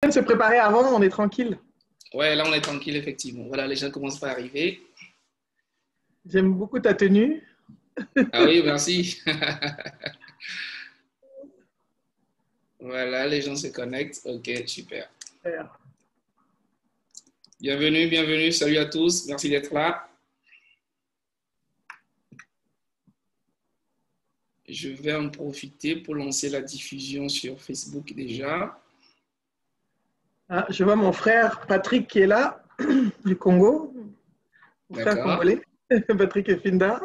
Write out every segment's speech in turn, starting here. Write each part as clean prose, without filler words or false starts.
de se préparer avant, on est tranquille. Ouais, là, on est tranquille, effectivement. Voilà, les gens commencent à arriver. J'aime beaucoup ta tenue. Ah oui, merci. Voilà, les gens se connectent. Ok, super. Bienvenue, bienvenue. Salut à tous. Merci d'être là. Je vais en profiter pour lancer la diffusion sur Facebook déjà. Ah, je vois mon frère Patrick qui est là, du Congo. Mon frère D'accord. congolais, Patrick et Finda.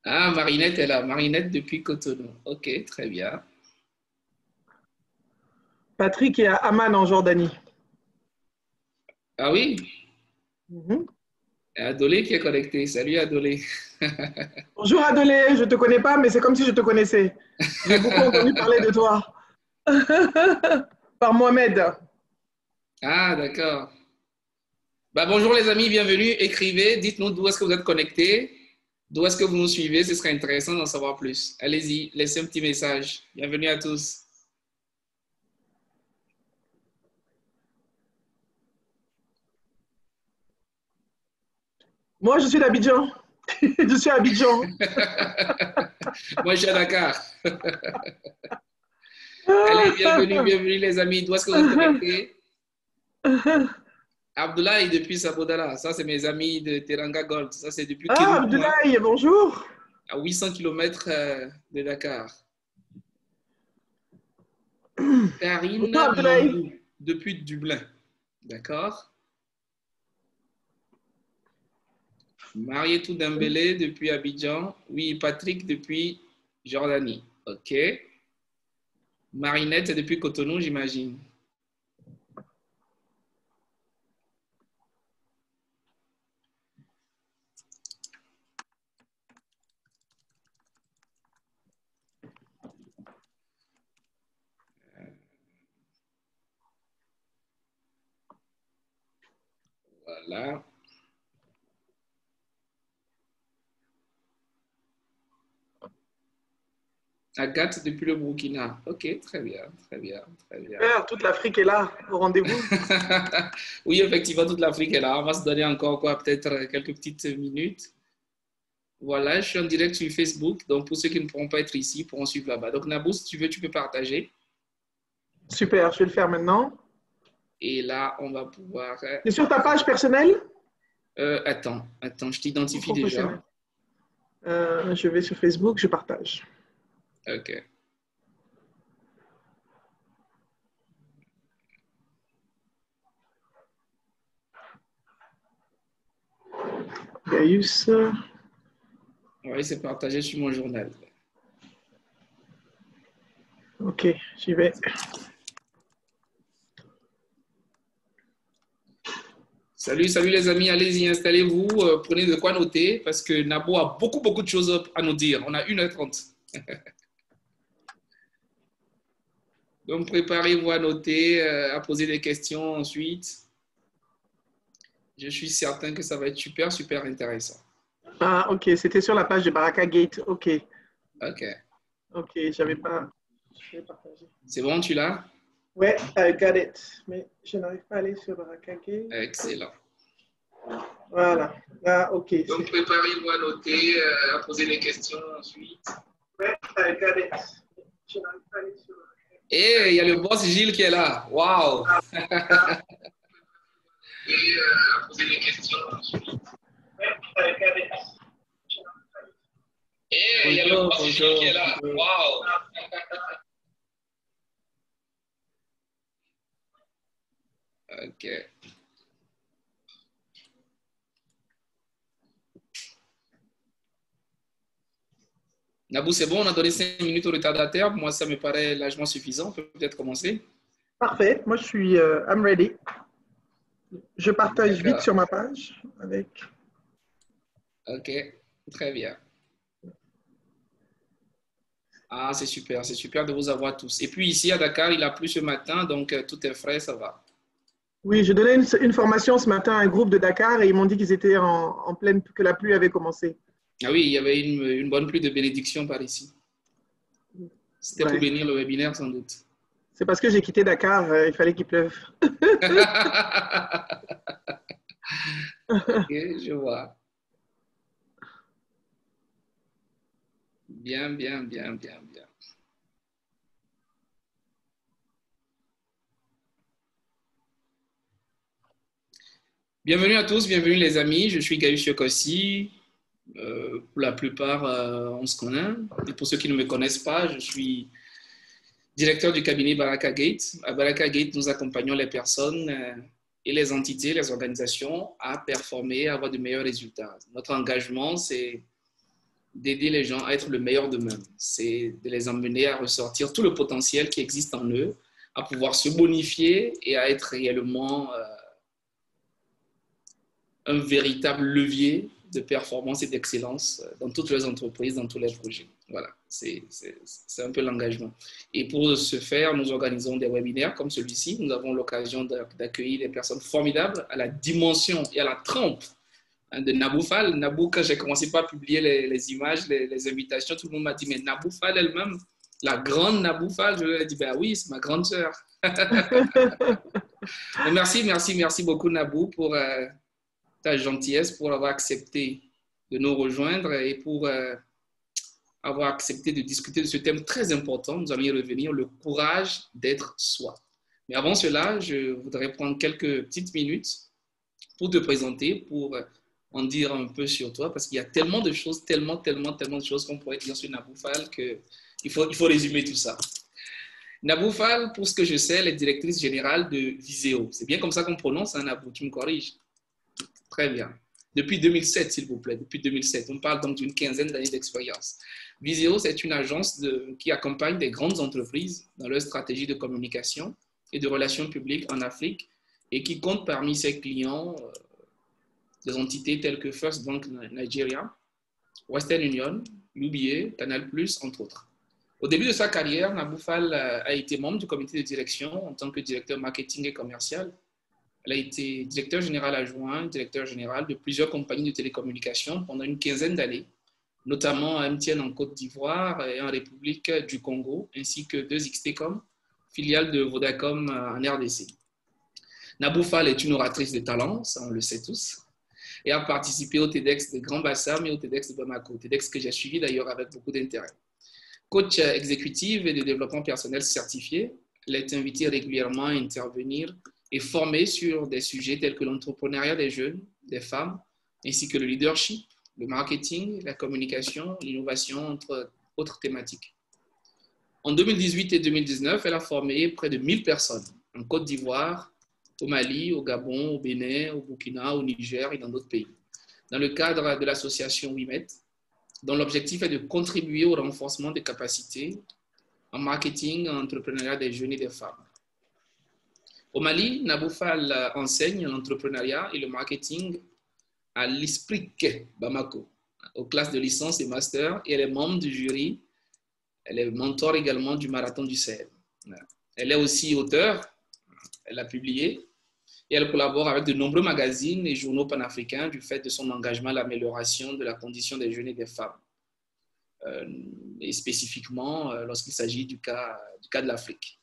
Ah, Marinette est là. Marinette depuis Cotonou. Ok, très bien. Patrick est à Amman en Jordanie. Ah oui, Mhm. Adolé qui est connecté. Salut Adolé. Bonjour Adolé, je ne te connais pas, mais c'est comme si je te connaissais. J'ai beaucoup entendu parler de toi. Par Mohamed. Ah, d'accord. Bah, bonjour les amis, bienvenue. Écrivez, dites-nous d'où est-ce que vous êtes connectés, d'où est-ce que vous nous suivez, ce serait intéressant d'en savoir plus. Allez-y, laissez un petit message. Bienvenue à tous. Moi, je suis d'Abidjan. Je suis à Abidjan. Moi, je suis à Dakar. Allez, bienvenue, bienvenue les amis. D'où est-ce que vous êtes connectés? Abdoulaye depuis Sabodala. Ça, c'est mes amis de Teranga Gold. Ça, c'est depuis Ah, Kédougou, hein, Abdoulaye, bonjour. à 800 km de Dakar. Bonjour Karine Abdoulaye. Mambou depuis Dublin. D'accord. Marietou Dembélé depuis Abidjan. Oui, Patrick depuis Jordanie. OK. Marinette depuis Cotonou, j'imagine. Voilà. Agathe depuis le Burkina. OK, très bien, très bien, très bien. Super, toute l'Afrique est là, au rendez-vous. Oui, effectivement, toute l'Afrique est là. On va se donner encore quoi, peut-être quelques petites minutes. Voilà, je suis en direct sur Facebook. Donc, pour ceux qui ne pourront pas être ici, pourront suivre là-bas. Donc, Nabou, si tu veux, tu peux partager. Super, je vais le faire maintenant. Et là, on va pouvoir. C'est sur ta page personnelle Attends, je ou t'identifie déjà. professionnelle? Je vais sur Facebook, je partage. OK. Gaius. Oui, c'est partagé sur mon journal. Ok, j'y vais. Salut, salut les amis, allez-y, installez-vous, prenez de quoi noter parce que Nabo a beaucoup, beaucoup de choses à nous dire. On a 1h30. Donc, préparez-vous à noter, à poser des questions ensuite. Je suis certain que ça va être super, super intéressant. Ah, ok, c'était sur la page de Baraka Gate. Ok, OK. ok, j'avais pas. Je vais partager. C'est bon, tu l'as? Ouais, I got it. Mais je n'arrive pas à aller sur Baraka Gate. Excellent. Voilà. Ah, ok. Donc, préparez-vous à noter, à poser des questions ensuite. Ouais, I got it. Je n'arrive pas à aller sur Baraka Gate. Et il y a le boss Gilles qui est là. Waouh! Et à poser des questions ensuite. Ouais, I got it. Et il y a le boss Gilles qui est là. Waouh! OK. Nabou, c'est bon, on a donné 5 minutes au retardataire. Moi, ça me paraît largement suffisant. On peut peut-être commencer. Parfait. Moi, je suis I'm ready. Je partage vite sur ma page avec. OK, très bien. Ah, c'est super de vous avoir tous. Et puis ici à Dakar, il a plu ce matin, donc tout est frais, ça va. Oui, je donnais une formation ce matin à un groupe de Dakar et ils m'ont dit qu'ils étaient en pleine, que la pluie avait commencé. Ah oui, il y avait une bonne pluie de bénédictions par ici. C'était pour bénir le webinaire, sans doute. C'est parce que j'ai quitté Dakar, il fallait qu'il pleuve. Ok, je vois. Bien, bien, bien, bien, bien. Bienvenue à tous, bienvenue les amis. Je suis Gaius Yokossi. Pour la plupart, on se connaît. Et pour ceux qui ne me connaissent pas, je suis directeur du cabinet Baraka Gate. À Baraka Gate, nous accompagnons les personnes et les entités, les organisations à performer, à avoir de meilleurs résultats. Notre engagement, c'est d'aider les gens à être le meilleur d'eux-mêmes. C'est de les emmener à ressortir tout le potentiel qui existe en eux, à pouvoir se bonifier et à être réellement un véritable levier de performance et d'excellence dans toutes les entreprises, dans tous les projets. Voilà, c'est un peu l'engagement. Et pour ce faire, nous organisons des webinaires comme celui-ci. Nous avons l'occasion d'accueillir des personnes formidables à la dimension et à la trempe de Nabou Fall. Nabou, quand j'ai commencé par publier les images, les invitations, tout le monde m'a dit, mais Nabou Fall elle-même, la grande Nabou Fall, je lui ai dit, ben oui, c'est ma grande sœur. Merci beaucoup Nabou pour ta gentillesse, pour avoir accepté de nous rejoindre et pour avoir accepté de discuter de ce thème très important. Nous allons y revenir, le courage d'être soi. Mais avant cela, je voudrais prendre quelques petites minutes pour te présenter, pour en dire un peu sur toi, parce qu'il y a tellement de choses, tellement de choses qu'on pourrait dire sur Nabou Fall qu'il faut résumer tout ça. Nabou Fall, pour ce que je sais, elle est directrice générale de Viséo. C'est bien comme ça qu'on prononce, hein, Nabou, tu me corriges? Très bien. Depuis 2007, s'il vous plaît, depuis 2007. On parle donc d'une quinzaine d'années d'expérience. Viséo, c'est une agence qui accompagne des grandes entreprises dans leur stratégie de communication et de relations publiques en Afrique et qui compte parmi ses clients des entités telles que First Bank Nigeria, Western Union, UBA, Canal+, entre autres. Au début de sa carrière, Nabou Fall a été membre du comité de direction en tant que directeur marketing et commercial. Elle a été directeur général adjoint, directeur général de plusieurs compagnies de télécommunications pendant une quinzaine d'années, notamment à MTN en Côte d'Ivoire et en République du Congo, ainsi que 2XTCom, filiale de Vodacom en RDC. Nabou Fall est une oratrice de talent, ça on le sait tous, et a participé au TEDx de Grand Bassam et au TEDx de Bamako, TEDx que j'ai suivi d'ailleurs avec beaucoup d'intérêt. Coach exécutive et de développement personnel certifié, elle est invitée régulièrement à intervenir et formée sur des sujets tels que l'entrepreneuriat des jeunes, des femmes, ainsi que le leadership, le marketing, la communication, l'innovation, entre autres thématiques. En 2018 et 2019, elle a formé près de 1000 personnes en Côte d'Ivoire, au Mali, au Gabon, au Bénin, au Burkina, au Niger et dans d'autres pays, dans le cadre de l'association WIMET, dont l'objectif est de contribuer au renforcement des capacités en marketing, en entrepreneuriat des jeunes et des femmes. Au Mali, Nabou Fall enseigne l'entrepreneuriat et le marketing à l'ISPRIC Bamako, aux classes de licence et master, et elle est membre du jury. Elle est mentor également du Marathon du Sahel. Elle est aussi auteure, elle a publié, et elle collabore avec de nombreux magazines et journaux panafricains du fait de son engagement à l'amélioration de la condition des jeunes et des femmes, et spécifiquement lorsqu'il s'agit du cas de l'Afrique.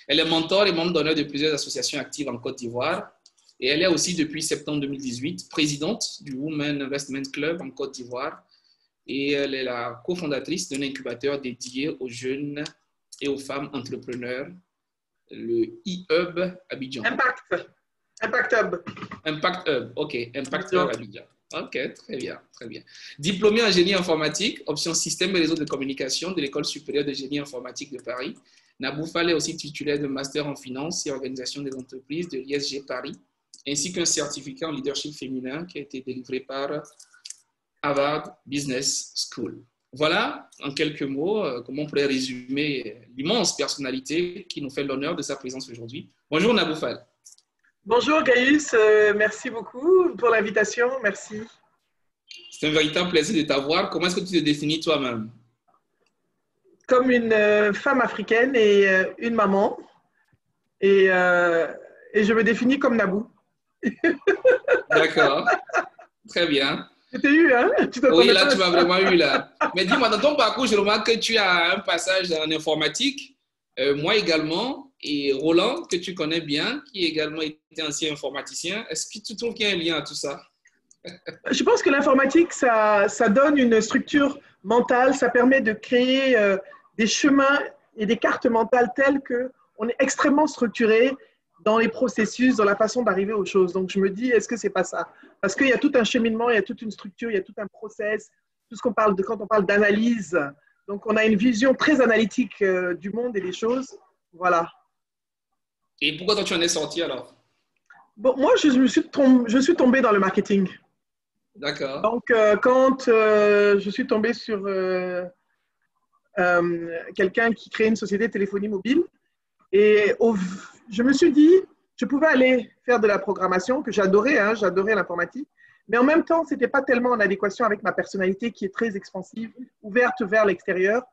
Elle est mentor et membre d'honneur de plusieurs associations actives en Côte d'Ivoire, et elle est aussi depuis septembre 2018 présidente du Women Investment Club en Côte d'Ivoire, et elle est la cofondatrice d'un incubateur dédié aux jeunes et aux femmes entrepreneurs, le e-Hub Abidjan. Impact Hub. Impact Hub, ok. Impact Hub Abidjan. Ok, très bien, très bien. Diplômée en génie informatique, option système et réseau de communication de l'École supérieure de génie informatique de Paris. Nabou Fall est aussi titulaire de master en finance et organisation des entreprises de l'ISG Paris, ainsi qu'un certificat en leadership féminin qui a été délivré par Harvard Business School. Voilà, en quelques mots, comment on pourrait résumer l'immense personnalité qui nous fait l'honneur de sa présence aujourd'hui. Bonjour Nabou Fall. Bonjour Gaius, merci beaucoup pour l'invitation, merci. C'est un véritable plaisir de t'avoir. Comment est-ce que tu te définis toi-même? Comme une femme africaine et une maman, et je me définis comme Nabou. D'accord, très bien. Je t'ai eu, hein? Tu Oui, t'attendais là, pas à tu m'as ça. vraiment eu là. Mais dis-moi, dans ton parcours, je remarque que tu as un passage en informatique, moi également, et Roland, que tu connais bien, qui également était ancien informaticien. Est-ce que tu trouves qu'il y a un lien à tout ça? Je pense que l'informatique, ça donne une structure mentale, ça permet de créer des chemins et des cartes mentales telles qu'on est extrêmement structuré dans les processus, dans la façon d'arriver aux choses. Donc je me dis, est-ce que c'est pas ça? Parce qu'il y a tout un cheminement, il y a toute une structure, il y a tout un process, tout ce qu'on parle de quand on parle d'analyse. Donc on a une vision très analytique du monde et des choses. Voilà. Et pourquoi toi tu en es sorti alors? Bon, moi, je suis tombée dans le marketing. D'accord. Donc, quand je suis tombée sur quelqu'un qui crée une société de téléphonie mobile, et je me suis dit, je pouvais aller faire de la programmation, que j'adorais, hein, j'adorais l'informatique, mais en même temps, ce n'était pas tellement en adéquation avec ma personnalité qui est très expansive, ouverte vers l'extérieur.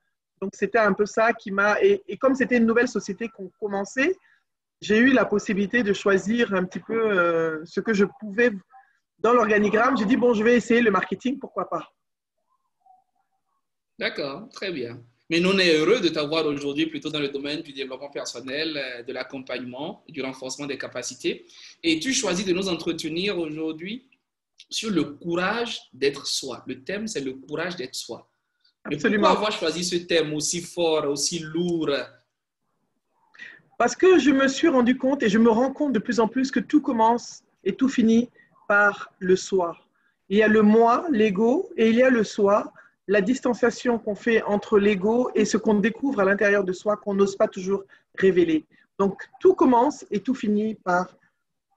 Donc, c'était un peu ça qui m'a... Et comme c'était une nouvelle société qu'on commençait, j'ai eu la possibilité de choisir un petit peu ce que je pouvais dans l'organigramme. J'ai dit, bon, je vais essayer le marketing, pourquoi pas. D'accord, très bien. Mais nous, on est heureux de t'avoir aujourd'hui plutôt dans le domaine du développement personnel, de l'accompagnement, du renforcement des capacités. Et tu choisis de nous entretenir aujourd'hui sur le courage d'être soi. Le thème, c'est le courage d'être soi. Mais pourquoi Absolument. avoir choisi ce thème aussi fort, aussi lourd? Parce que je me suis rendu compte et je me rends compte de plus en plus que tout commence et tout finit par le soi. Il y a le moi, l'ego, et il y a le soi, la distanciation qu'on fait entre l'ego et ce qu'on découvre à l'intérieur de soi qu'on n'ose pas toujours révéler. Donc tout commence et tout finit par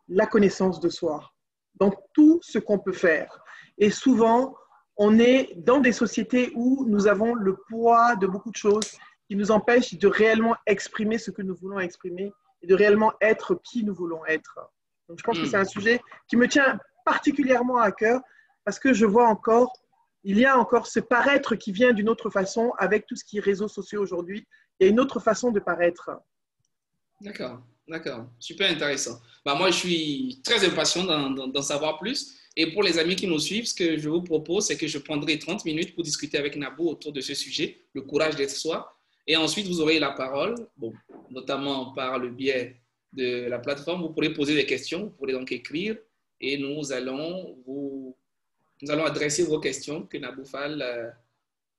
la connaissance de soi. Donc tout ce qu'on peut faire. Et souvent, on est dans des sociétés où nous avons le poids de beaucoup de choses qui nous empêchent de réellement exprimer ce que nous voulons exprimer et de réellement être qui nous voulons être. Donc je pense que c'est un sujet qui me tient particulièrement à cœur parce que je vois encore, il y a encore ce paraître qui vient d'une autre façon avec tout ce qui est réseaux sociaux aujourd'hui. Il y a une autre façon de paraître. D'accord, d'accord. Super intéressant. Bah, moi, je suis très impatient d'en savoir plus. Et pour les amis qui nous suivent, ce que je vous propose, c'est que je prendrai 30 minutes pour discuter avec Nabou autour de ce sujet, le courage d'être soi. Et ensuite, vous aurez la parole, bon, notamment par le biais de la plateforme. Vous pourrez poser des questions, vous pourrez donc écrire et nous allons adresser vos questions que Nabou Fall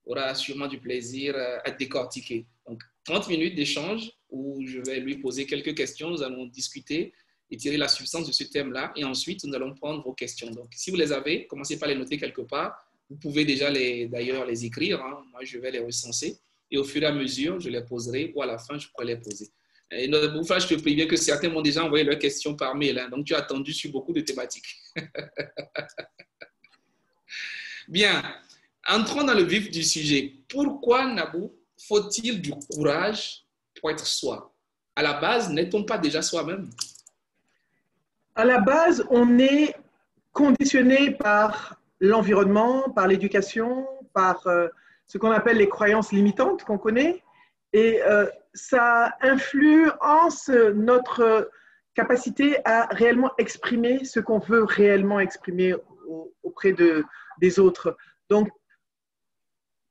aura sûrement du plaisir à décortiquer. Donc, 30 minutes d'échange où je vais lui poser quelques questions. Nous allons discuter et tirer la substance de ce thème-là. Et ensuite, nous allons prendre vos questions. Donc, si vous les avez, commencez par les noter quelque part. Vous pouvez déjà d'ailleurs les écrire. Hein. Moi, je vais les recenser. Et au fur et à mesure, je les poserai ou à la fin, je pourrai les poser. Et Bouffal, je te préviens que certains m'ont déjà envoyé leurs questions par mail. Hein. Donc, tu as attendu sur beaucoup de thématiques. Bien. Entrons dans le vif du sujet. Pourquoi, Nabou, faut-il du courage pour être soi? À la base, n'est-on pas déjà soi-même? À la base, on est conditionné par l'environnement, par l'éducation, par ce qu'on appelle les croyances limitantes qu'on connaît. Et ça influence notre capacité à réellement exprimer ce qu'on veut réellement exprimer auprès des autres. Donc,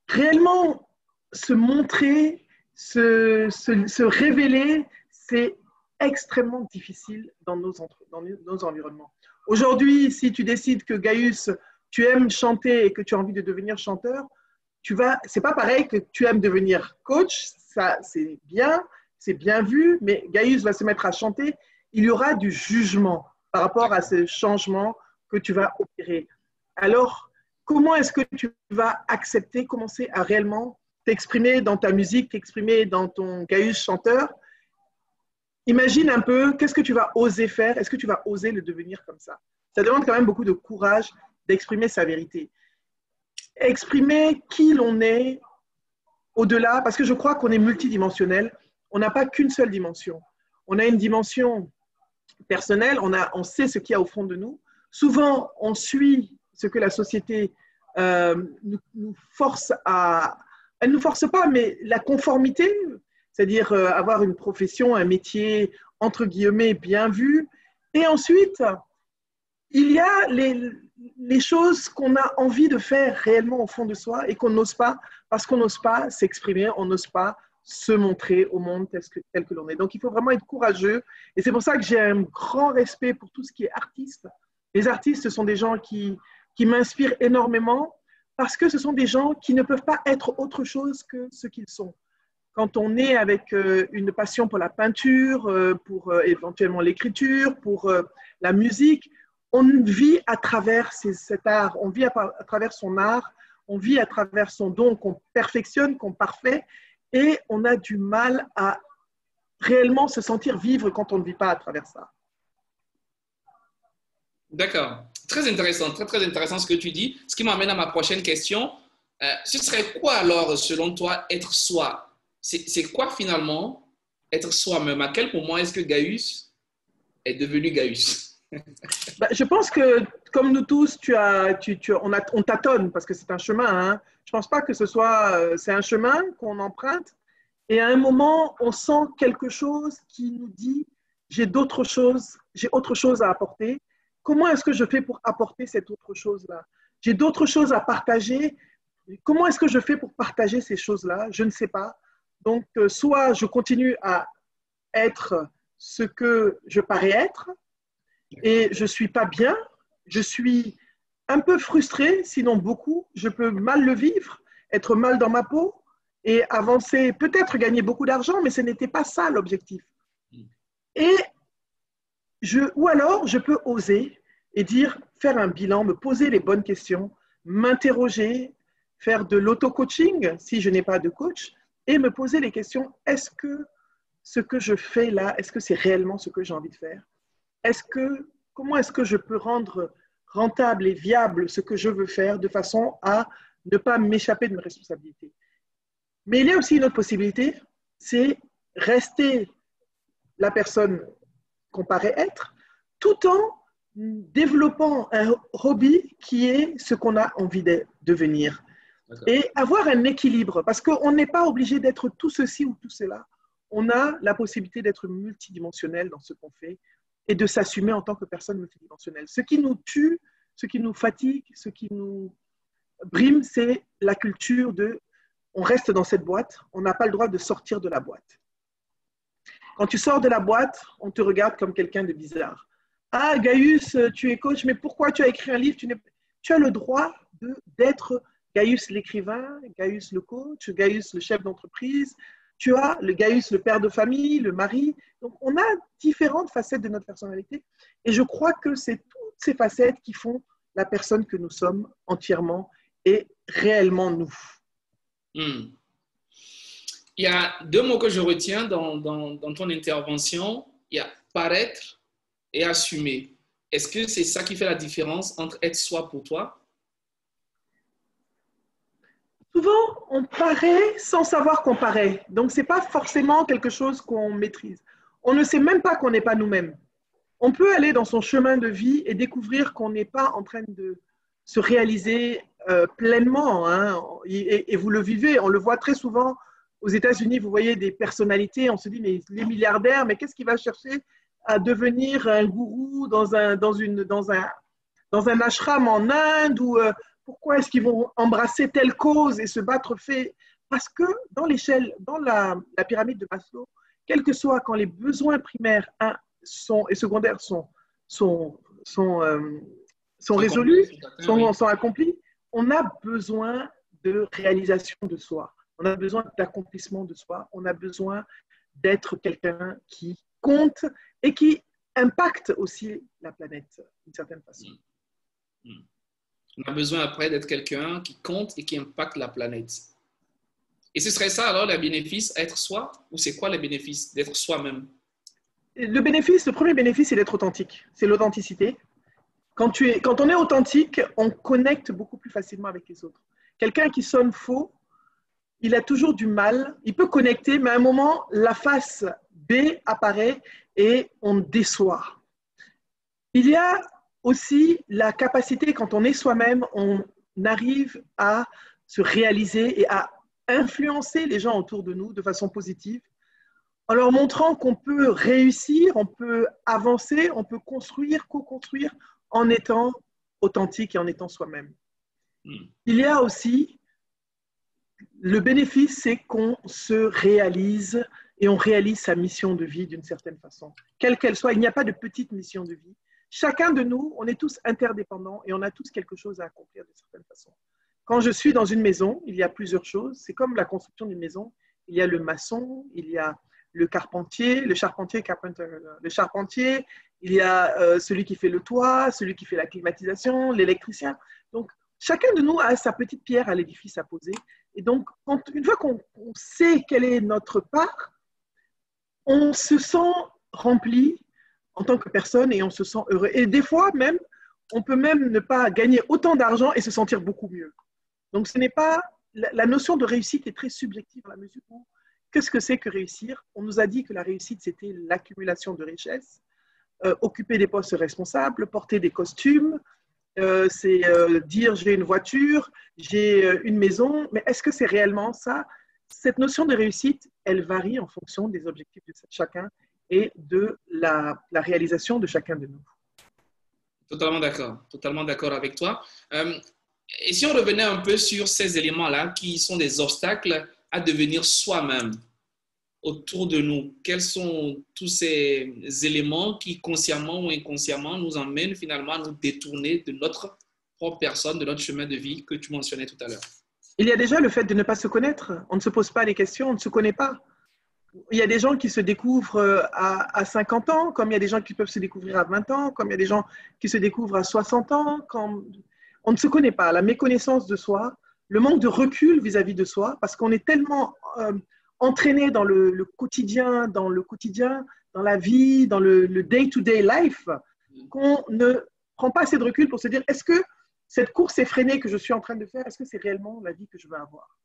réellement se montrer, se révéler, c'est extrêmement difficile dans nos environnements. Aujourd'hui, si tu décides que Gaius, tu aimes chanter et que tu as envie de devenir chanteur, c'est pas pareil que tu aimes devenir coach, ça c'est bien vu, mais Gaius va se mettre à chanter, il y aura du jugement par rapport à ce changement que tu vas opérer. Alors, comment est-ce que tu vas accepter, commencer à réellement t'exprimer dans ta musique, t'exprimer dans ton Gaius chanteur? Imagine un peu, qu'est-ce que tu vas oser faire? Est-ce que tu vas oser le devenir comme ça? Ça demande quand même beaucoup de courage d'exprimer sa vérité. Exprimer qui l'on est au-delà, parce que je crois qu'on est multidimensionnel. On n'a pas qu'une seule dimension. On a une dimension personnelle, on sait ce qu'il y a au fond de nous. Souvent, on suit ce que la société nous force à... Elle ne nous force pas, mais la conformité, c'est-à-dire avoir une profession, un métier, entre guillemets, bien vu. Et ensuite, il y a les choses qu'on a envie de faire réellement au fond de soi et qu'on n'ose pas, parce qu'on n'ose pas s'exprimer, on n'ose pas se montrer au monde tel que l'on est. Donc, il faut vraiment être courageux. Et c'est pour ça que j'ai un grand respect pour tout ce qui est artiste. Les artistes, ce sont des gens qui m'inspirent énormément parce que ce sont des gens qui ne peuvent pas être autre chose que ce qu'ils sont. Quand on est avec une passion pour la peinture, pour éventuellement l'écriture, pour la musique, on vit à travers cet art, on vit à travers son art, on vit à travers son don qu'on perfectionne, qu'on parfait, et on a du mal à réellement se sentir vivre quand on ne vit pas à travers ça. D'accord. Très intéressant, très, très intéressant ce que tu dis. Ce qui m'amène à ma prochaine question. Ce serait quoi alors, selon toi, être soi? C'est quoi finalement être soi-même? À quel moment est-ce que Gaius est devenu Gaius? Je pense que, comme nous tous, on tâtonne parce que c'est un chemin. Hein. Je ne pense pas que c'est un chemin qu'on emprunte et à un moment, on sent quelque chose qui nous dit j'ai autre chose à apporter. Comment est-ce que je fais pour apporter cette autre chose-là? J'ai d'autres choses à partager. Comment est-ce que je fais pour partager ces choses-là? Je ne sais pas. Donc, soit je continue à être ce que je parais être, et je ne suis pas bien, je suis un peu frustrée, sinon beaucoup, je peux mal le vivre, être mal dans ma peau et avancer, peut-être gagner beaucoup d'argent, mais ce n'était pas ça l'objectif. Et ou alors, je peux oser et faire un bilan, me poser les bonnes questions, m'interroger, faire de l'auto-coaching si je n'ai pas de coach, et me poser les questions, est-ce que ce que je fais là, est-ce que c'est réellement ce que j'ai envie de faire? Comment est-ce que je peux rendre rentable et viable ce que je veux faire de façon à ne pas m'échapper de mes responsabilités? Mais il y a aussi une autre possibilité, c'est rester la personne qu'on paraît être, tout en développant un hobby qui est ce qu'on a envie de devenir. Et avoir un équilibre, parce qu'on n'est pas obligé d'être tout ceci ou tout cela. On a la possibilité d'être multidimensionnel dans ce qu'on fait et de s'assumer en tant que personne multidimensionnelle. Ce qui nous tue, ce qui nous fatigue, ce qui nous brime, c'est la culture de on reste dans cette boîte, on n'a pas le droit de sortir de la boîte. Quand tu sors de la boîte, on te regarde comme quelqu'un de bizarre. Ah, Gaius, tu es coach, mais pourquoi tu as écrit un livre? Tu as le droit d'être Gaius l'écrivain, Gaius le coach, Gaius le chef d'entreprise, tu as le Gaius le père de famille, le mari. Donc, on a différentes facettes de notre personnalité. Et je crois que c'est toutes ces facettes qui font la personne que nous sommes entièrement et réellement nous. Il y a deux mots que je retiens dans ton intervention. Il y a paraître et assumer. Est-ce que c'est ça qui fait la différence entre être soi pour toi? Souvent, on paraît sans savoir qu'on paraît. Donc, ce n'est pas forcément quelque chose qu'on maîtrise. On ne sait même pas qu'on n'est pas nous-mêmes. On peut aller dans son chemin de vie et découvrir qu'on n'est pas en train de se réaliser pleinement. Hein. Et vous le vivez, on le voit très souvent aux États-Unis. Vous voyez des personnalités, on se dit, mais les milliardaires, mais qu'est-ce qu'il va chercher à devenir un gourou dans un ashram en Inde ou pourquoi est-ce qu'ils vont embrasser telle cause et se battre fait? Parce que dans l'échelle, dans la pyramide de Maslow, quel que soit quand les besoins primaires et secondaires sont résolus, sont accomplis, on a besoin de réalisation de soi. On a besoin d'accomplissement de soi. On a besoin d'être quelqu'un qui compte et qui impacte aussi la planète d'une certaine façon. On a besoin après d'être quelqu'un qui compte et qui impacte la planète. Et ce serait ça alors le bénéfice, être soi? Ou c'est quoi le bénéfice d'être soi-même? Le premier bénéfice, c'est d'être authentique. C'est l'authenticité. Quand on est authentique, on connecte beaucoup plus facilement avec les autres. Quelqu'un qui sonne faux, il a toujours du mal. Il peut connecter, mais à un moment, la face B apparaît et on déçoit. Il y a aussi la capacité, quand on est soi-même, on arrive à se réaliser et à influencer les gens autour de nous de façon positive, en leur montrant qu'on peut réussir, on peut avancer, on peut construire, co-construire en étant authentique et en étant soi-même. Hmm. Il y a aussi le bénéfice, c'est qu'on se réalise et on réalise sa mission de vie d'une certaine façon. Quelle qu'elle soit, il n'y a pas de petite mission de vie. Chacun de nous, on est tous interdépendants et on a tous quelque chose à accomplir d'une certaine façon. Quand je suis dans une maison, il y a plusieurs choses. C'est comme la construction d'une maison. Il y a le maçon, il y a le charpentier, le charpentier, il y a celui qui fait le toit, celui qui fait la climatisation, l'électricien. Donc, chacun de nous a sa petite pierre à l'édifice à poser. Et donc, une fois qu'on sait quelle est notre part, on se sent rempli en tant que personne et on se sent heureux. Et des fois, même, on peut même ne pas gagner autant d'argent et se sentir beaucoup mieux. Donc, ce n'est pas… La notion de réussite est très subjective à la mesure où qu'est-ce que c'est que réussir? On nous a dit que la réussite, c'était l'accumulation de richesses, occuper des postes responsables, porter des costumes, c'est dire j'ai une voiture, j'ai une maison, mais est-ce que c'est réellement ça? Cette notion de réussite, elle varie en fonction des objectifs de chacun et de la réalisation de chacun de nous. Totalement d'accord avec toi. Et si on revenait un peu sur ces éléments-là qui sont des obstacles à devenir soi-même autour de nous, quels sont tous ces éléments qui, consciemment ou inconsciemment, nous emmènent finalement à nous détourner de notre propre personne, de notre chemin de vie que tu mentionnais tout à l'heure? Il y a déjà le fait de ne pas se connaître. On ne se pose pas les questions, on ne se connaît pas. Il y a des gens qui se découvrent à 50 ans, comme il y a des gens qui peuvent se découvrir à 20 ans, comme il y a des gens qui se découvrent à 60 ans. On ne se connaît pas. La méconnaissance de soi, le manque de recul vis-à-vis de soi, parce qu'on est tellement entraîné dans le quotidien, dans la vie, dans le day-to-day life, qu'on ne prend pas assez de recul pour se dire, est-ce que cette course effrénée que je suis en train de faire, est-ce que c'est réellement la vie que je veux avoir?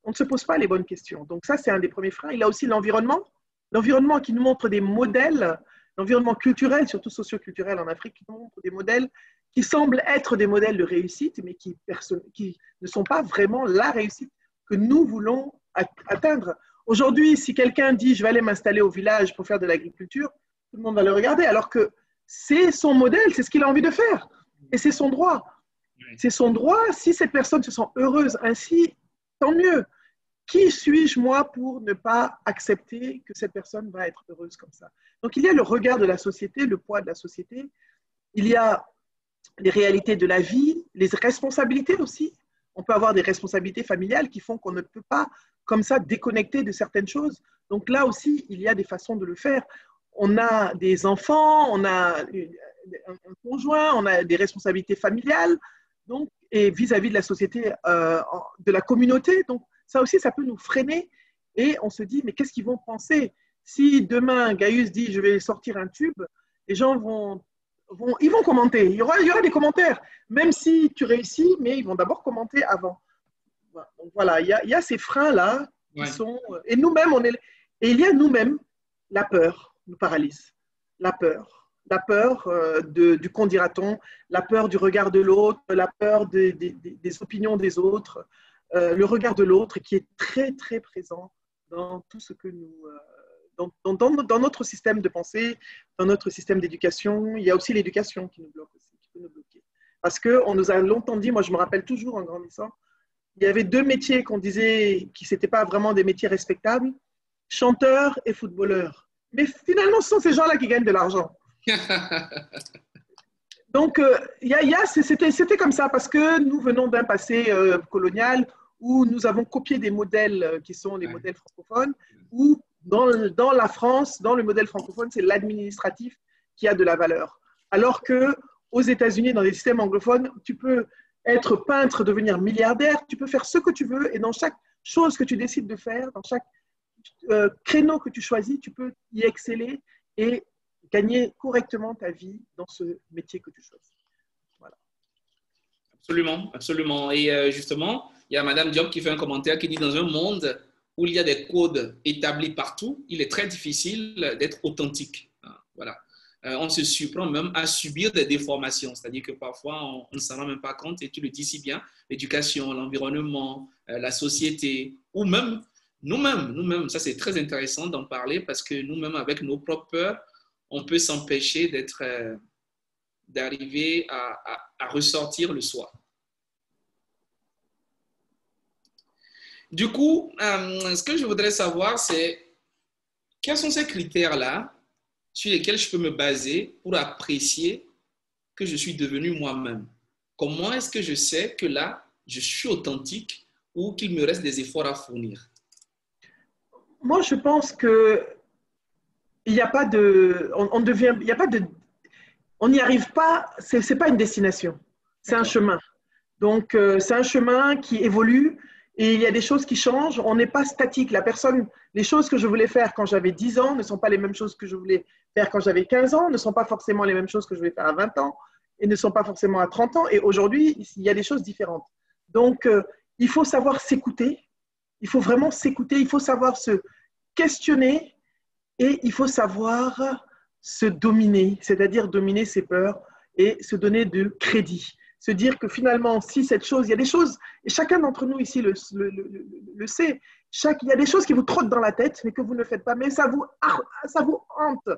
On ne se pose pas les bonnes questions. Donc ça, c'est un des premiers freins. Il y a aussi l'environnement qui nous montre des modèles, l'environnement culturel, surtout socio-culturel en Afrique, qui nous montre des modèles qui semblent être des modèles de réussite, mais qui ne sont pas vraiment la réussite que nous voulons atteindre. Aujourd'hui, si quelqu'un dit « je vais aller m'installer au village pour faire de l'agriculture », tout le monde va le regarder, alors que c'est son modèle, c'est ce qu'il a envie de faire. Et c'est son droit. C'est son droit. Si cette personne se sent heureuse ainsi, tant mieux. Qui suis-je, moi, pour ne pas accepter que cette personne va être heureuse comme ça? Donc, il y a le regard de la société, le poids de la société. Il y a les réalités de la vie, les responsabilités aussi. On peut avoir des responsabilités familiales qui font qu'on ne peut pas, comme ça, déconnecter de certaines choses. Donc là aussi, il y a des façons de le faire. On a des enfants, on a un conjoint, on a des responsabilités familiales, donc, et vis-à-vis de la société, de la communauté. Donc, ça aussi, ça peut nous freiner et on se dit, mais qu'est-ce qu'ils vont penser? Si demain, Gaius dit, je vais sortir un tube, les gens ils vont commenter. Il y aura des commentaires, même si tu réussis, mais ils vont d'abord commenter avant. Donc voilà, il y a ces freins-là qui sont… Et nous-mêmes, et il y a nous-mêmes, la peur nous paralyse. La peur du qu'en dira-t-on, la peur du regard de l'autre, la peur des opinions des autres, le regard de l'autre qui est très, très présent dans tout ce que nous… dans notre système de pensée, dans notre système d'éducation. Il y a aussi l'éducation qui nous bloque aussi, qui peut nous bloquer. Parce qu'on nous a longtemps dit, moi je me rappelle toujours en grandissant, il y avait deux métiers qu'on disait qui n'étaient pas vraiment des métiers respectables, chanteur et footballeur. Mais finalement, ce sont ces gens-là qui gagnent de l'argent. Donc, c'était comme ça parce que nous venons d'un passé colonial où nous avons copié des modèles qui sont les modèles francophones, où dans la France, dans le modèle francophone, c'est l'administratif qui a de la valeur. Alors qu'aux États-Unis, dans les systèmes anglophones, tu peux être peintre, devenir milliardaire, tu peux faire ce que tu veux et dans chaque chose que tu décides de faire, dans chaque créneau que tu choisis, tu peux y exceller et gagner correctement ta vie dans ce métier que tu choisis. Voilà. Absolument, absolument. Et justement, il y a Madame Diop qui fait un commentaire qui dit dans un monde où il y a des codes établis partout, il est très difficile d'être authentique. Voilà. On se surprend même à subir des déformations, c'est-à-dire que parfois on ne s'en rend même pas compte, et tu le dis si bien, l'éducation, l'environnement, la société, ou même nous-mêmes, ça c'est très intéressant d'en parler parce que nous-mêmes avec nos propres peurs, on peut s'empêcher d'être d'arriver à ressortir le soi. Du coup, ce que je voudrais savoir, c'est quels sont ces critères-là sur lesquels je peux me baser pour apprécier que je suis devenu moi-même. Comment est-ce que je sais que là, je suis authentique ou qu'il me reste des efforts à fournir? Moi, je pense que il n'y a pas de, on devient, il y a pas de, on n'y arrive pas. C'est pas une destination, c'est un chemin. Donc, c'est un chemin qui évolue et il y a des choses qui changent. On n'est pas statique. La personne, les choses que je voulais faire quand j'avais 10 ans ne sont pas les mêmes choses que je voulais faire quand j'avais 15 ans, ne sont pas forcément les mêmes choses que je voulais faire à 20 ans et ne sont pas forcément à 30 ans. Et aujourd'hui, il y a des choses différentes. Donc, il faut savoir s'écouter. Il faut vraiment s'écouter. Il faut savoir se questionner et il faut savoir se dominer, c'est-à-dire dominer ses peurs et se donner du crédit. Se dire que finalement, si cette chose, il y a des choses, et chacun d'entre nous ici le sait, il y a des choses qui vous trottent dans la tête, mais que vous ne faites pas, mais ça vous hante.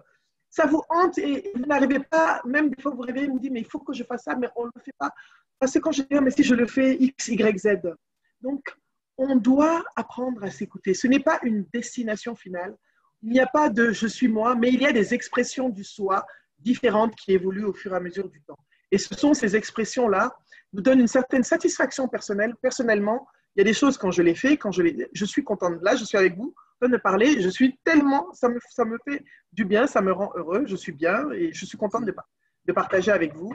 Ça vous hante et vous n'arrivez pas, même des fois vous rêvez, vous me dites, mais il faut que je fasse ça, mais on ne le fait pas. Parce que quand je dis, mais si je le fais, X, Y, Z. Donc, on doit apprendre à s'écouter. Ce n'est pas une destination finale. Il n'y a pas de je suis moi, mais il y a des expressions du soi différentes qui évoluent au fur et à mesure du temps. Et ce sont ces expressions-là qui nous donnent une certaine satisfaction personnelle. Personnellement, il y a des choses quand je les fais, je suis contente. Là, je suis avec vous, en train de parler, je suis tellement, ça me fait du bien, ça me rend heureux, je suis bien et je suis contente de partager avec vous.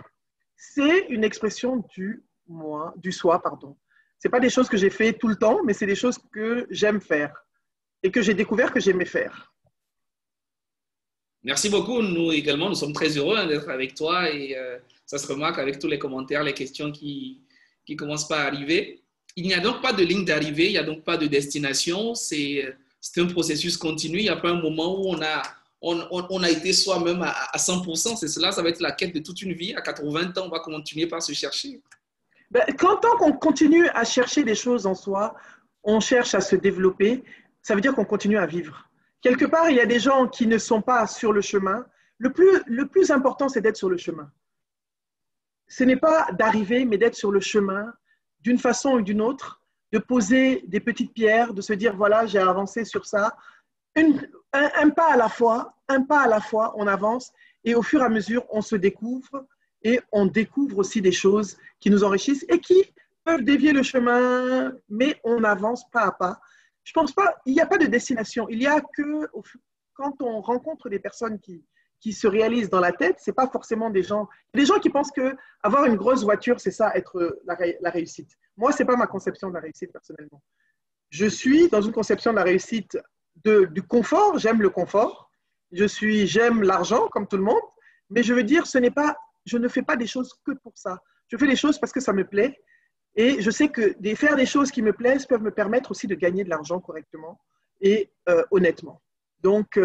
C'est une expression du moi, du soi, pardon. Ce n'est pas des choses que j'ai fait tout le temps, mais c'est des choses que j'aime faire et que j'ai découvert que j'aimais faire. Merci beaucoup. Nous également, nous sommes très heureux d'être avec toi et ça se remarque avec tous les commentaires, les questions qui commencent par arriver. Il n'y a donc pas de ligne d'arrivée, il n'y a donc pas de destination. C'est un processus continu. Il n'y a pas un moment où on a été soi-même à 100%. C'est cela, ça va être la quête de toute une vie. À 80 ans, on va continuer par se chercher. Tant qu'on continue à chercher des choses en soi, on cherche à se développer, ça veut dire qu'on continue à vivre. Quelque part, il y a des gens qui ne sont pas sur le chemin. Le plus important, c'est d'être sur le chemin. Ce n'est pas d'arriver, mais d'être sur le chemin d'une façon ou d'une autre, de poser des petites pierres, de se dire, voilà, j'ai avancé sur ça. Un pas à la fois, on avance et au fur et à mesure, on se découvre et on découvre aussi des choses qui nous enrichissent et qui peuvent dévier le chemin, mais on avance pas à pas. Je pense pas, il n'y a pas de destination. Il y a que quand on rencontre des personnes qui se réalisent dans la tête, c'est pas forcément des gens qui pensent que avoir une grosse voiture, c'est ça être la réussite. Moi, c'est pas ma conception de la réussite personnellement. Je suis dans une conception de la réussite du confort. J'aime le confort. J'aime l'argent comme tout le monde, mais je veux dire, je ne fais pas des choses que pour ça. Je fais des choses parce que ça me plaît. Et je sais que faire des choses qui me plaisent peuvent me permettre aussi de gagner de l'argent correctement et honnêtement. Donc,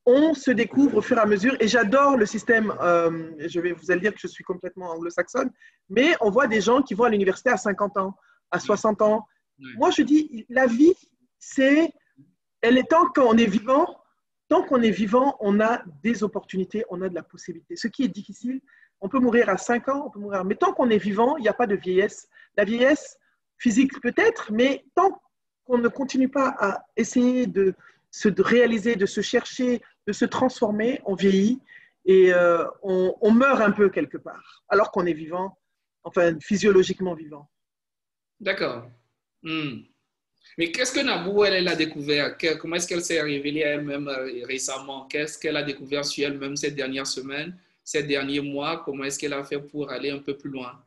on se découvre au fur et à mesure. Et j'adore le système, vous allez dire que je suis complètement anglo-saxonne, mais on voit des gens qui vont à l'université à 50 ans, à 60 ans. Moi, je dis, la vie, tant qu'on est vivant, on a des opportunités, on a de la possibilité. Ce qui est difficile, on peut mourir à 5 ans, on peut mourir. Mais tant qu'on est vivant, il n'y a pas de vieillesse. La vieillesse physique peut-être, mais tant qu'on ne continue pas à essayer de se réaliser, de se chercher, de se transformer, on vieillit et on meurt un peu quelque part, alors qu'on est vivant, enfin physiologiquement vivant. D'accord. Mais qu'est-ce que Nabou, elle a découvert? Comment est-ce qu'elle s'est révélée à elle-même récemment? Qu'est-ce qu'elle a découvert sur elle-même ces dernières semaines, ces derniers mois? Comment est-ce qu'elle a fait pour aller un peu plus loin?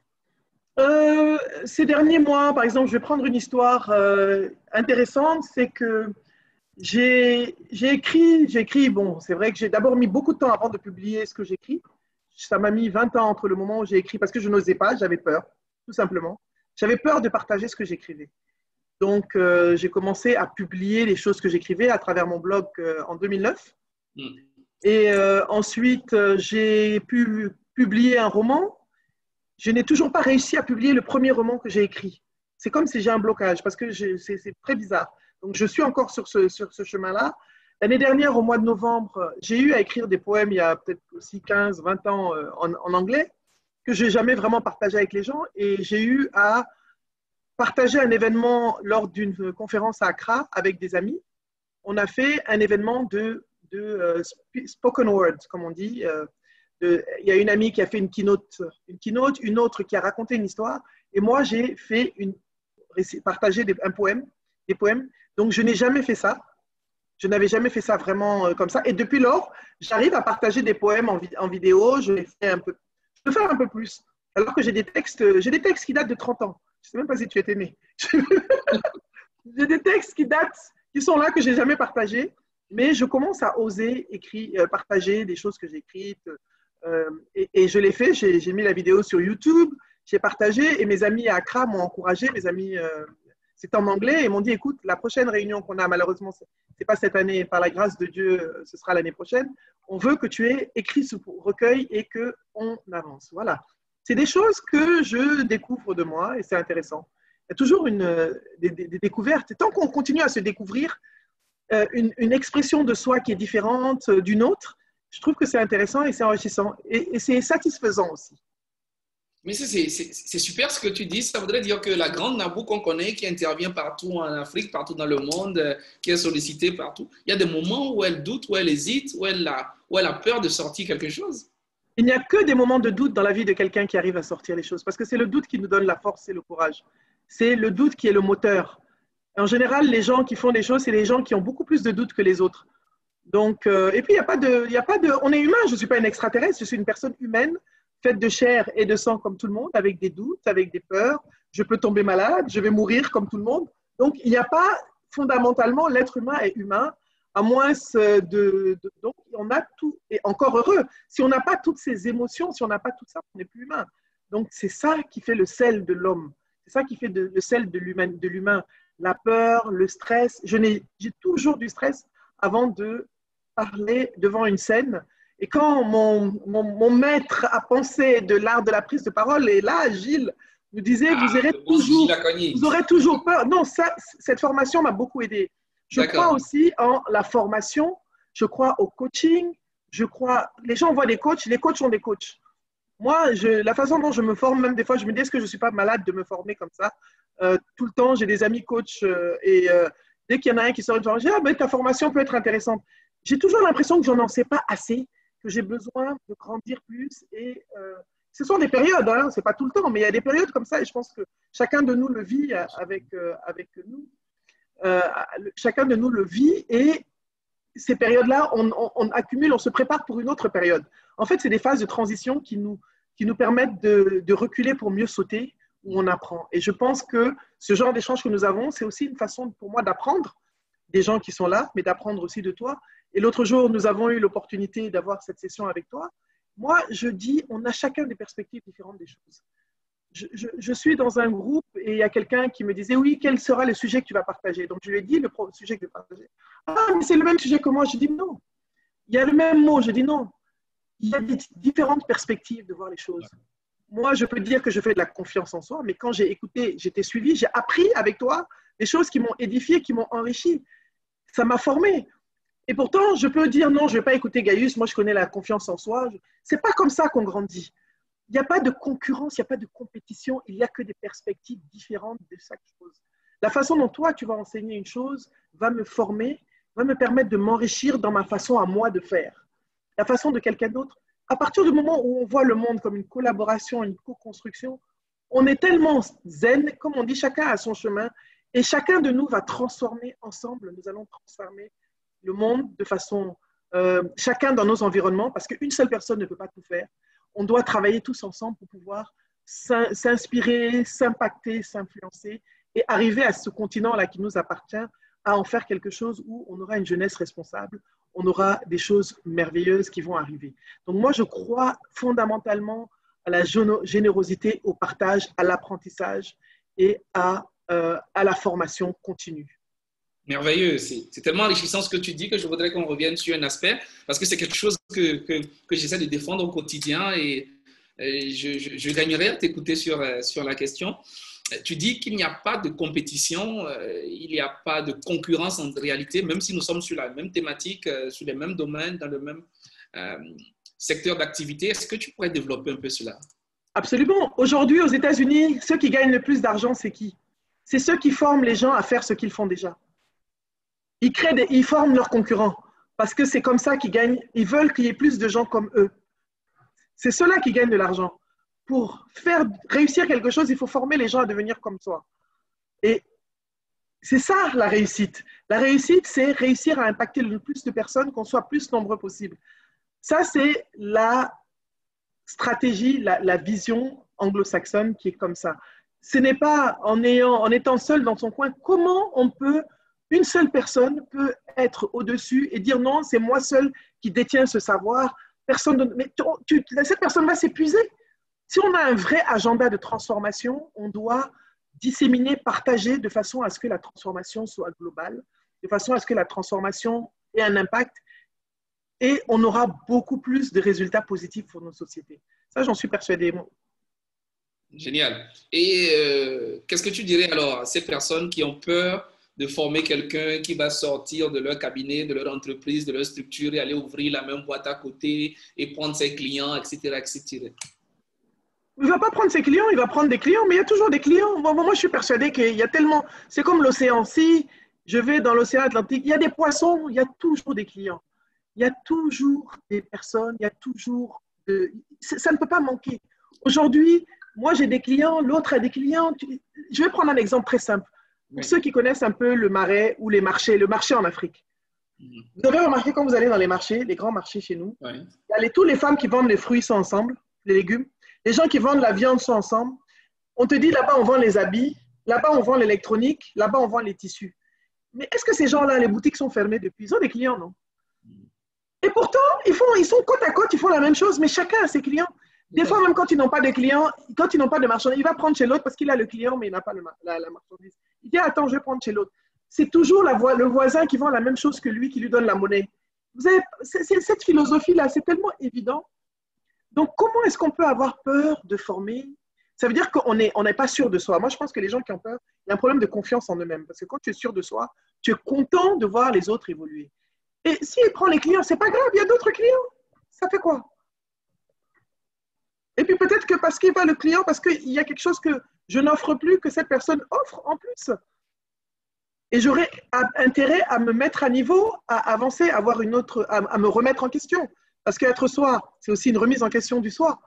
Ces derniers mois, par exemple, je vais prendre une histoire intéressante, c'est que j'ai écrit, bon, c'est vrai que j'ai d'abord mis beaucoup de temps avant de publier ce que j'écris. Ça m'a mis 20 ans entre le moment où j'ai écrit, parce que je n'osais pas, j'avais peur, tout simplement. J'avais peur de partager ce que j'écrivais. Donc, j'ai commencé à publier les choses que j'écrivais à travers mon blog en 2009. Et ensuite, j'ai pu publier un roman. Je n'ai toujours pas réussi à publier le premier roman que j'ai écrit. C'est comme si j'ai un blocage, parce que c'est très bizarre. Donc, je suis encore sur ce chemin-là. L'année dernière, au mois de novembre, j'ai eu à écrire des poèmes il y a peut-être aussi 15, 20 ans en anglais, que je n'ai jamais vraiment partagé avec les gens. Et j'ai eu à partager un événement lors d'une conférence à Accra avec des amis. On a fait un événement de spoken words, comme on dit. Il y a une amie qui a fait une keynote, une autre qui a raconté une histoire. Et moi, j'ai fait partager un poème, des poèmes. Donc, je n'ai jamais fait ça. Je n'avais jamais fait ça vraiment comme ça. Et depuis lors, j'arrive à partager des poèmes en vidéo. Je peux faire un peu plus. Alors que j'ai des textes qui datent de 30 ans. Je ne sais même pas si tu étais né. J'ai des textes qui sont là, que je n'ai jamais partagés. Mais je commence à oser partager des choses que j'ai écrites. Et je l'ai fait. J'ai mis la vidéo sur YouTube. J'ai partagé. Et mes amis à Accra m'ont encouragé. Mes amis, c'était en anglais. Et m'ont dit, écoute, la prochaine réunion qu'on a, malheureusement, ce n'est pas cette année. Par la grâce de Dieu, ce sera l'année prochaine. On veut que tu aies écrit ce recueil et qu'on avance. Voilà. C'est des choses que je découvre de moi et c'est intéressant. Il y a toujours des découvertes. Et tant qu'on continue à se découvrir une expression de soi qui est différente d'une autre, je trouve que c'est intéressant et c'est enrichissant. Et c'est satisfaisant aussi. Mais c'est super ce que tu dis. Ça voudrait dire que la grande Nabou qu'on connaît, qui intervient partout en Afrique, partout dans le monde, qui est sollicitée partout, il y a des moments où elle doute, où elle hésite, où elle a peur de sortir quelque chose. Il n'y a que des moments de doute dans la vie de quelqu'un qui arrive à sortir les choses, parce que c'est le doute qui nous donne la force et le courage. C'est le doute qui est le moteur. En général, les gens qui font des choses, c'est les gens qui ont beaucoup plus de doutes que les autres. Donc, et puis, il y a pas de, on est humain, je ne suis pas une extraterrestre, je suis une personne humaine, faite de chair et de sang comme tout le monde, avec des doutes, avec des peurs. Je peux tomber malade, je vais mourir comme tout le monde. Donc, il n'y a pas, fondamentalement, l'être humain est humain, à moins donc, on a tout, et encore heureux, si on n'a pas toutes ces émotions, si on n'a pas tout ça, on n'est plus humain. Donc, c'est ça qui fait le sel de l'homme. C'est ça qui fait le sel de l'humain. La peur, le stress. J'ai toujours du stress avant de parler devant une scène. Et quand mon maître à penser de l'art de la prise de parole est là, Gilles, nous disait, vous aurez toujours peur. Non, cette formation m'a beaucoup aidé. Je crois aussi en la formation, je crois au coaching, les gens voient des coachs, les coachs ont des coachs. Moi, la façon dont je me forme, même des fois, je me dis, est-ce que je ne suis pas malade de me former comme ça tout le temps, j'ai des amis coachs et dès qu'il y en a un qui sort une formation, je dis, ah, ben, ta formation peut être intéressante. J'ai toujours l'impression que je n'en sais pas assez, que j'ai besoin de grandir plus. Et ce sont des périodes, hein, ce n'est pas tout le temps, mais il y a des périodes comme ça et je pense que chacun de nous le vit avec nous. Chacun de nous le vit et ces périodes-là, on accumule, on se prépare pour une autre période. En fait, c'est des phases de transition qui nous permettent de reculer pour mieux sauter, où on apprend. Et je pense que ce genre d'échange que nous avons, c'est aussi une façon pour moi d'apprendre des gens qui sont là, mais d'apprendre aussi de toi. Et l'autre jour, nous avons eu l'opportunité d'avoir cette session avec toi. Moi, je dis, on a chacun des perspectives différentes des choses. Je suis dans un groupe et il y a quelqu'un qui me disait, oui, quel sera le sujet que tu vas partager? Donc, je lui ai dit le sujet que je vais partager. Ah, mais c'est le même sujet que moi. Je dis non. Il y a le même mot. Je dis non. Il y a des différentes perspectives de voir les choses. Moi, je peux dire que je fais de la confiance en soi, mais quand j'ai écouté, j'étais suivi, j'ai appris avec toi des choses qui m'ont édifié, qui m'ont enrichi. Ça m'a formé. Et pourtant, je peux dire non, je ne vais pas écouter Gaius, moi je connais la confiance en soi. Ce n'est pas comme ça qu'on grandit. Il n'y a pas de concurrence, il n'y a pas de compétition, il n'y a que des perspectives différentes de chaque chose. La façon dont toi, tu vas enseigner une chose va me former, va me permettre de m'enrichir dans ma façon à moi de faire. La façon de quelqu'un d'autre, à partir du moment où on voit le monde comme une collaboration, une co-construction, on est tellement zen, comme on dit, chacun a son chemin, et chacun de nous va transformer ensemble, nous allons transformer le monde de façon, chacun dans nos environnements, parce qu'une seule personne ne peut pas tout faire. On doit travailler tous ensemble pour pouvoir s'inspirer, s'impacter, s'influencer et arriver à ce continent-là qui nous appartient, à en faire quelque chose où on aura une jeunesse responsable, on aura des choses merveilleuses qui vont arriver. Donc moi, je crois fondamentalement à la générosité, au partage, à l'apprentissage et à la formation continue. Merveilleux, c'est tellement enrichissant ce que tu dis que je voudrais qu'on revienne sur un aspect parce que c'est quelque chose que j'essaie de défendre au quotidien et je gagnerais à t'écouter sur la question. tu dis qu'il n'y a pas de compétition, il n'y a pas de concurrence en réalité, même si nous sommes sur la même thématique, sur les mêmes domaines, dans le même euh, secteur d'activité. Est-ce que tu pourrais développer un peu cela? Absolument. Aujourd'hui, aux États-Unis, ceux qui gagnent le plus d'argent, c'est qui? C'est ceux qui forment les gens à faire ce qu'ils font déjà. Ils forment leurs concurrents parce que c'est comme ça qu'ils gagnent. Ils veulent qu'il y ait plus de gens comme eux. C'est ceux-là qui gagnent de l'argent. Pour réussir quelque chose, il faut former les gens à devenir comme soi. Et c'est ça la réussite. La réussite, c'est réussir à impacter le plus de personnes, qu'on soit plus nombreux possible. Ça, c'est la stratégie, la vision anglo-saxonne qui est comme ça. Ce n'est pas en étant seul dans son coin, comment une seule personne peut être au-dessus et dire non, c'est moi seul qui détiens ce savoir. Mais cette personne va s'épuiser. Si on a un vrai agenda de transformation, on doit disséminer, partager de façon à ce que la transformation soit globale, de façon à ce que la transformation ait un impact et on aura beaucoup plus de résultats positifs pour nos sociétés. Ça, j'en suis persuadée. Génial. Et qu'est-ce que tu dirais alors à ces personnes qui ont peur de former quelqu'un qui va sortir de leur cabinet, de leur entreprise, de leur structure et aller ouvrir la même boîte à côté et prendre ses clients, etc., etc.? Il ne va pas prendre ses clients, il va prendre des clients, mais il y a toujours des clients. Moi, je suis persuadée qu'il y a tellement… C'est comme l'océan. Si je vais dans l'océan Atlantique, il y a des poissons, il y a toujours des clients. Il y a toujours des personnes, il y a toujours… Ça ne peut pas manquer. Aujourd'hui, moi, j'ai des clients, l'autre a des clients. Je vais prendre un exemple très simple. Pour ceux qui connaissent un peu le marais ou les marchés, le marché en Afrique. Vous avez remarqué quand vous allez dans les marchés, les grands marchés chez nous, il y a toutes les femmes qui vendent les fruits sont ensemble, les légumes. Les gens qui vendent la viande sont ensemble. On te dit là-bas, on vend les habits, là-bas, on vend l'électronique, là-bas, on vend les tissus. Mais est-ce que ces gens-là, les boutiques sont fermées depuis? Ils ont des clients, non? Et pourtant, ils sont côte à côte, ils font la même chose, mais chacun a ses clients. Des fois, même quand ils n'ont pas de clients, quand ils n'ont pas de marchandise, il va prendre chez l'autre parce qu'il a le client, mais il n'a pas la marchandise. Il dit, attends, je vais prendre chez l'autre. C'est toujours le voisin qui vend la même chose que lui, qui lui donne la monnaie. Cette philosophie-là, c'est tellement évident. Donc, comment est-ce qu'on peut avoir peur de former? Ça veut dire qu'on n'est pas sûr de soi. Moi, je pense que les gens qui ont peur, il y a un problème de confiance en eux-mêmes. Parce que quand tu es sûr de soi, tu es content de voir les autres évoluer. Et s'il prend les clients, c'est pas grave, il y a d'autres clients. Ça fait quoi? Et puis peut-être que parce qu'il va le client, parce qu'il y a quelque chose que je n'offre plus, que cette personne offre en plus. Et j'aurais intérêt à me mettre à niveau, à avancer, à me remettre en question. Parce qu'être soi, c'est aussi une remise en question du soi.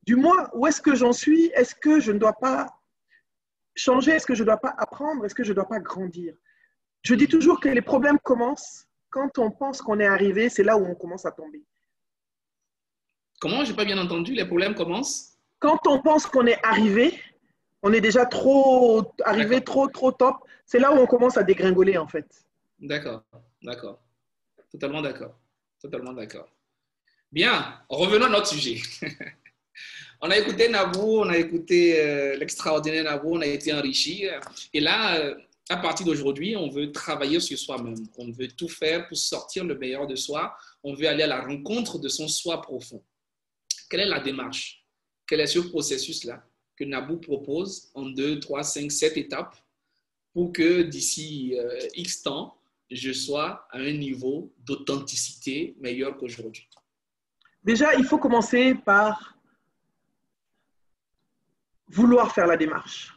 Du moi, où est-ce que j'en suis? Est-ce que je ne dois pas changer? Est-ce que je ne dois pas apprendre? Est-ce que je ne dois pas grandir? Je dis toujours que les problèmes commencent quand on pense qu'on est arrivé, c'est là où on commence à tomber. Comment? Je n'ai pas bien entendu. Les problèmes commencent? Quand on pense qu'on est arrivé, on est déjà trop arrivé, trop top, c'est là où on commence à dégringoler en fait. D'accord, d'accord. Totalement d'accord. Totalement d'accord. Bien, revenons à notre sujet. On a écouté Nabou, on a écouté l'extraordinaire Nabou, on a été enrichi. Et là, à partir d'aujourd'hui, on veut travailler sur soi-même. On veut tout faire pour sortir le meilleur de soi. On veut aller à la rencontre de son soi profond. Quelle est la démarche? Quel est ce processus-là que Nabou propose en 2, 3, 5, 7 étapes pour que d'ici X temps, je sois à un niveau d'authenticité meilleur qu'aujourd'hui? Déjà, il faut commencer par vouloir faire la démarche.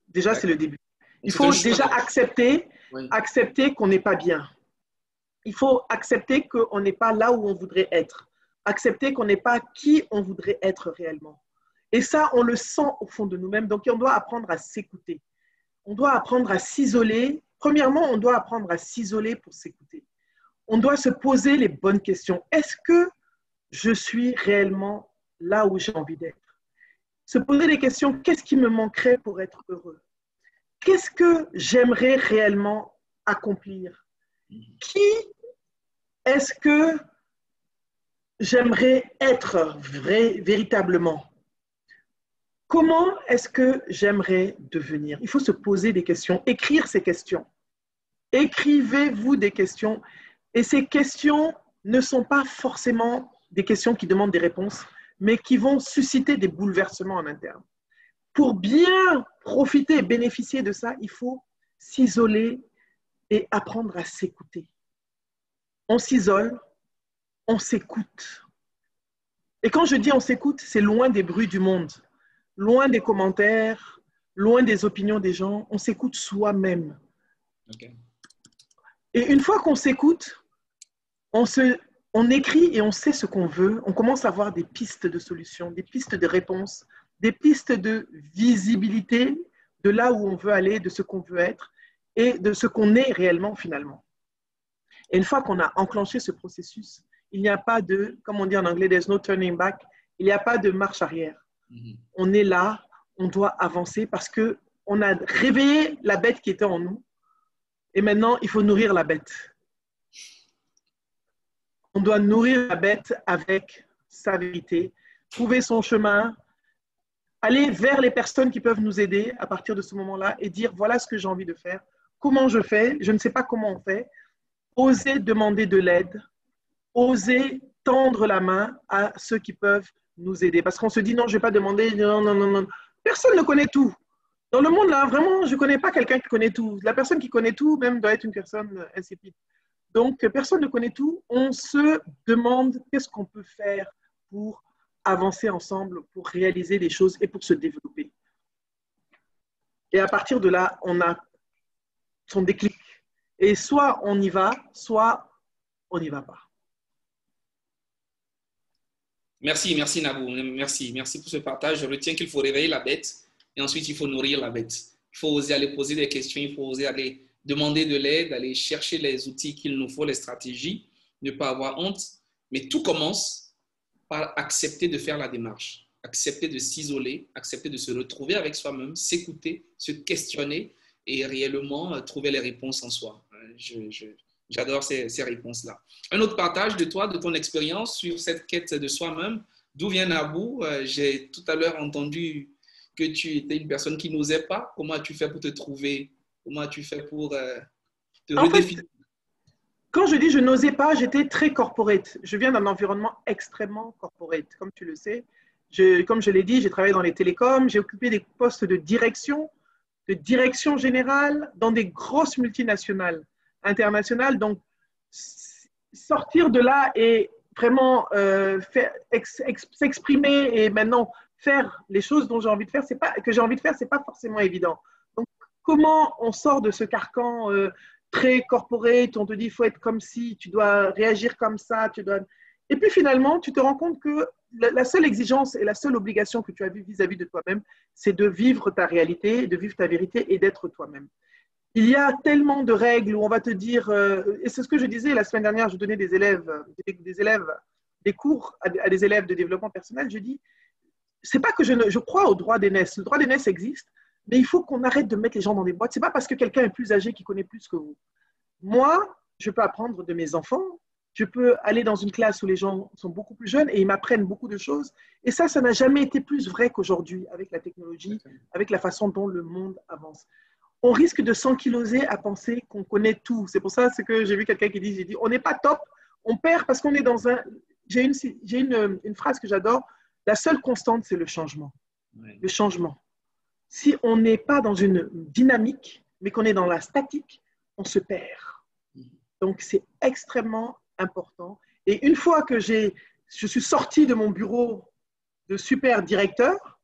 Déjà, c'est le début. Il faut déjà accepter qu'on n'est pas bien. Il faut accepter qu'on n'est pas là où on voudrait être. Accepter qu'on n'est pas qui on voudrait être réellement. Et ça, on le sent au fond de nous-mêmes. Donc, on doit apprendre à s'écouter. On doit apprendre à s'isoler. Premièrement, on doit apprendre à s'isoler pour s'écouter. On doit se poser les bonnes questions. Est-ce que je suis réellement là où j'ai envie d'être? Se poser des questions, qu'est-ce qui me manquerait pour être heureux? Qu'est-ce que j'aimerais réellement accomplir? Qui est-ce que j'aimerais être véritablement? Comment est-ce que j'aimerais devenir? Il faut se poser des questions, écrire ces questions. Écrivez-vous des questions. Et ces questions ne sont pas forcément des questions qui demandent des réponses, mais qui vont susciter des bouleversements en interne. pour bien profiter et bénéficier de ça, il faut s'isoler et apprendre à s'écouter. On s'isole, on s'écoute. Et quand je dis on s'écoute, c'est loin des bruits du monde, loin des commentaires, loin des opinions des gens. On s'écoute soi-même. Okay. Et une fois qu'on s'écoute, on écrit et on sait ce qu'on veut. On commence à avoir des pistes de solutions, des pistes de réponses, des pistes de visibilité de là où on veut aller, de ce qu'on veut être et de ce qu'on est réellement finalement. Et une fois qu'on a enclenché ce processus, il n'y a pas de, comme on dit en anglais, there's no turning back, il n'y a pas de marche arrière. On est là, on doit avancer parce qu'on a réveillé la bête qui était en nous et maintenant il faut nourrir la bête. On doit nourrir la bête avec sa vérité, trouver son chemin, aller vers les personnes qui peuvent nous aider à partir de ce moment-là et dire voilà ce que j'ai envie de faire, comment je fais, je ne sais pas comment on fait, oser demander de l'aide, oser tendre la main à ceux qui peuvent nous aider. Parce qu'on se dit non, je ne vais pas demander, non, non, non, non. Personne ne connaît tout. Dans le monde, là, vraiment, je ne connais pas quelqu'un qui connaît tout. La personne qui connaît tout, même, doit être une personne insipide. Donc, personne ne connaît tout. On se demande qu'est-ce qu'on peut faire pour avancer ensemble, pour réaliser des choses et pour se développer. Et à partir de là, on a son déclic. Et soit on y va, soit on n'y va pas. Merci, merci Nabou. Merci pour ce partage. Je retiens qu'il faut réveiller la bête et ensuite il faut nourrir la bête. Il faut oser aller poser des questions, il faut oser aller demander de l'aide, aller chercher les outils qu'il nous faut, les stratégies, ne pas avoir honte. Mais tout commence par accepter de faire la démarche, accepter de s'isoler, accepter de se retrouver avec soi-même, s'écouter, se questionner et réellement trouver les réponses en soi. J'adore ces réponses-là. Un autre partage de toi, de ton expérience sur cette quête de soi-même. D'où vient Nabou? J'ai tout à l'heure entendu que tu étais une personne qui n'osait pas. Comment as-tu fait pour te trouver? Comment as-tu fait pour te redéfinir? Quand je dis je n'osais pas, j'étais très corporate. Je viens d'un environnement extrêmement corporate, comme tu le sais. Comme je l'ai dit, j'ai travaillé dans les télécoms, j'ai occupé des postes de direction générale dans des grosses multinationales internationales. Donc, sortir de là et vraiment s'exprimer et maintenant faire les choses dont j'ai envie de faire, c'est pas forcément évident. Donc, comment on sort de ce carcan très corporate, on te dit il faut être comme ci, tu dois réagir comme ça, et puis finalement, tu te rends compte que la seule exigence et la seule obligation que tu as vis-à-vis de toi-même, c'est de vivre ta réalité, de vivre ta vérité et d'être toi-même. Il y a tellement de règles où on va te dire, et c'est ce que je disais la semaine dernière, je donnais des cours à des élèves de développement personnel, je dis, c'est pas que je crois au droit d'aînesse, le droit d'aînesse existe, mais il faut qu'on arrête de mettre les gens dans des boîtes. C'est pas parce que quelqu'un est plus âgé qui connaît plus que vous. Moi, je peux apprendre de mes enfants, je peux aller dans une classe où les gens sont beaucoup plus jeunes et ils m'apprennent beaucoup de choses. Et ça n'a jamais été plus vrai qu'aujourd'hui avec la technologie, avec la façon dont le monde avance. On risque de s'ankyloser à penser qu'on connaît tout. C'est pour ça que j'ai vu quelqu'un qui dit, on n'est pas top, on perd parce qu'on est dans un... J'ai une phrase que j'adore, la seule constante, c'est le changement. Oui. Le changement. Si on n'est pas dans une dynamique, mais qu'on est dans la statique, on se perd. Donc, c'est extrêmement important. Et une fois que je suis sorti de mon bureau de super directeur,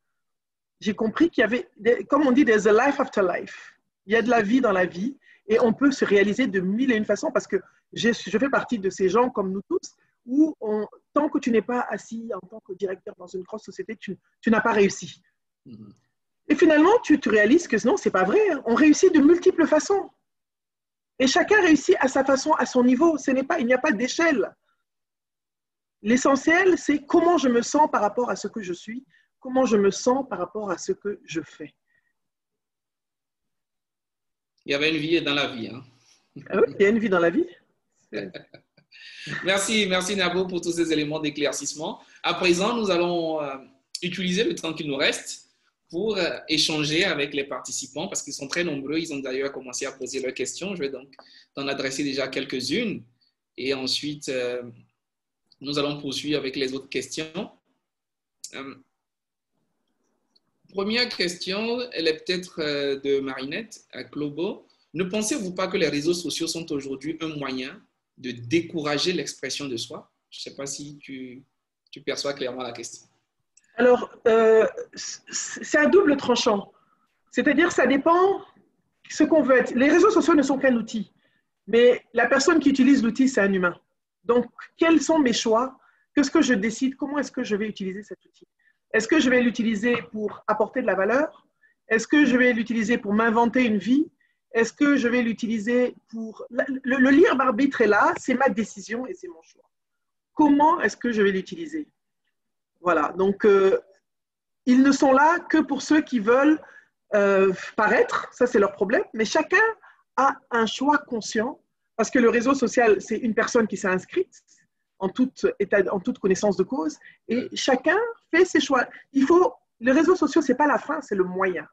j'ai compris qu'il y avait, comme on dit, there's a life after life. Il y a de la vie dans la vie et on peut se réaliser de mille et une façons parce que je fais partie de ces gens comme nous tous où tant que tu n'es pas assis en tant que directeur dans une grosse société, tu n'as pas réussi. Et finalement, tu te réalises que non, ce n'est pas vrai. On réussit de multiples façons. Et chacun réussit à sa façon, à son niveau. Il n'y a pas d'échelle. L'essentiel, c'est comment je me sens par rapport à ce que je suis, comment je me sens par rapport à ce que je fais. Il y avait une vie dans la vie. Hein? Ah oui, il y a une vie dans la vie. Merci Nabou pour tous ces éléments d'éclaircissement. À présent, nous allons utiliser le temps qu'il nous reste pour échanger avec les participants parce qu'ils sont très nombreux. Ils ont d'ailleurs commencé à poser leurs questions. Je vais donc t'en adresser déjà quelques-unes et ensuite, nous allons poursuivre avec les autres questions. Première question, elle est peut-être de Marinette à Globo. Ne pensez-vous pas que les réseaux sociaux sont aujourd'hui un moyen de décourager l'expression de soi? Je ne sais pas si tu perçois clairement la question. Alors, c'est un double tranchant. C'est-à-dire, ça dépend ce qu'on veut être. Les réseaux sociaux ne sont qu'un outil, mais la personne qui utilise l'outil, c'est un humain. Donc, quels sont mes choix? Qu'est-ce que je décide? Comment est-ce que je vais utiliser cet outil? Est-ce que je vais l'utiliser pour apporter de la valeur? Est-ce que je vais l'utiliser pour m'inventer une vie? Est-ce que je vais l'utiliser pour... Le libre arbitre est là, c'est ma décision et c'est mon choix. Comment est-ce que je vais l'utiliser? Voilà, donc ils ne sont là que pour ceux qui veulent paraître, ça c'est leur problème, mais chacun a un choix conscient, parce que le réseau social, c'est une personne qui s'est inscrite en toute connaissance de cause, et chacun fait ses choix. Les réseaux sociaux, ce n'est pas la fin, c'est le moyen.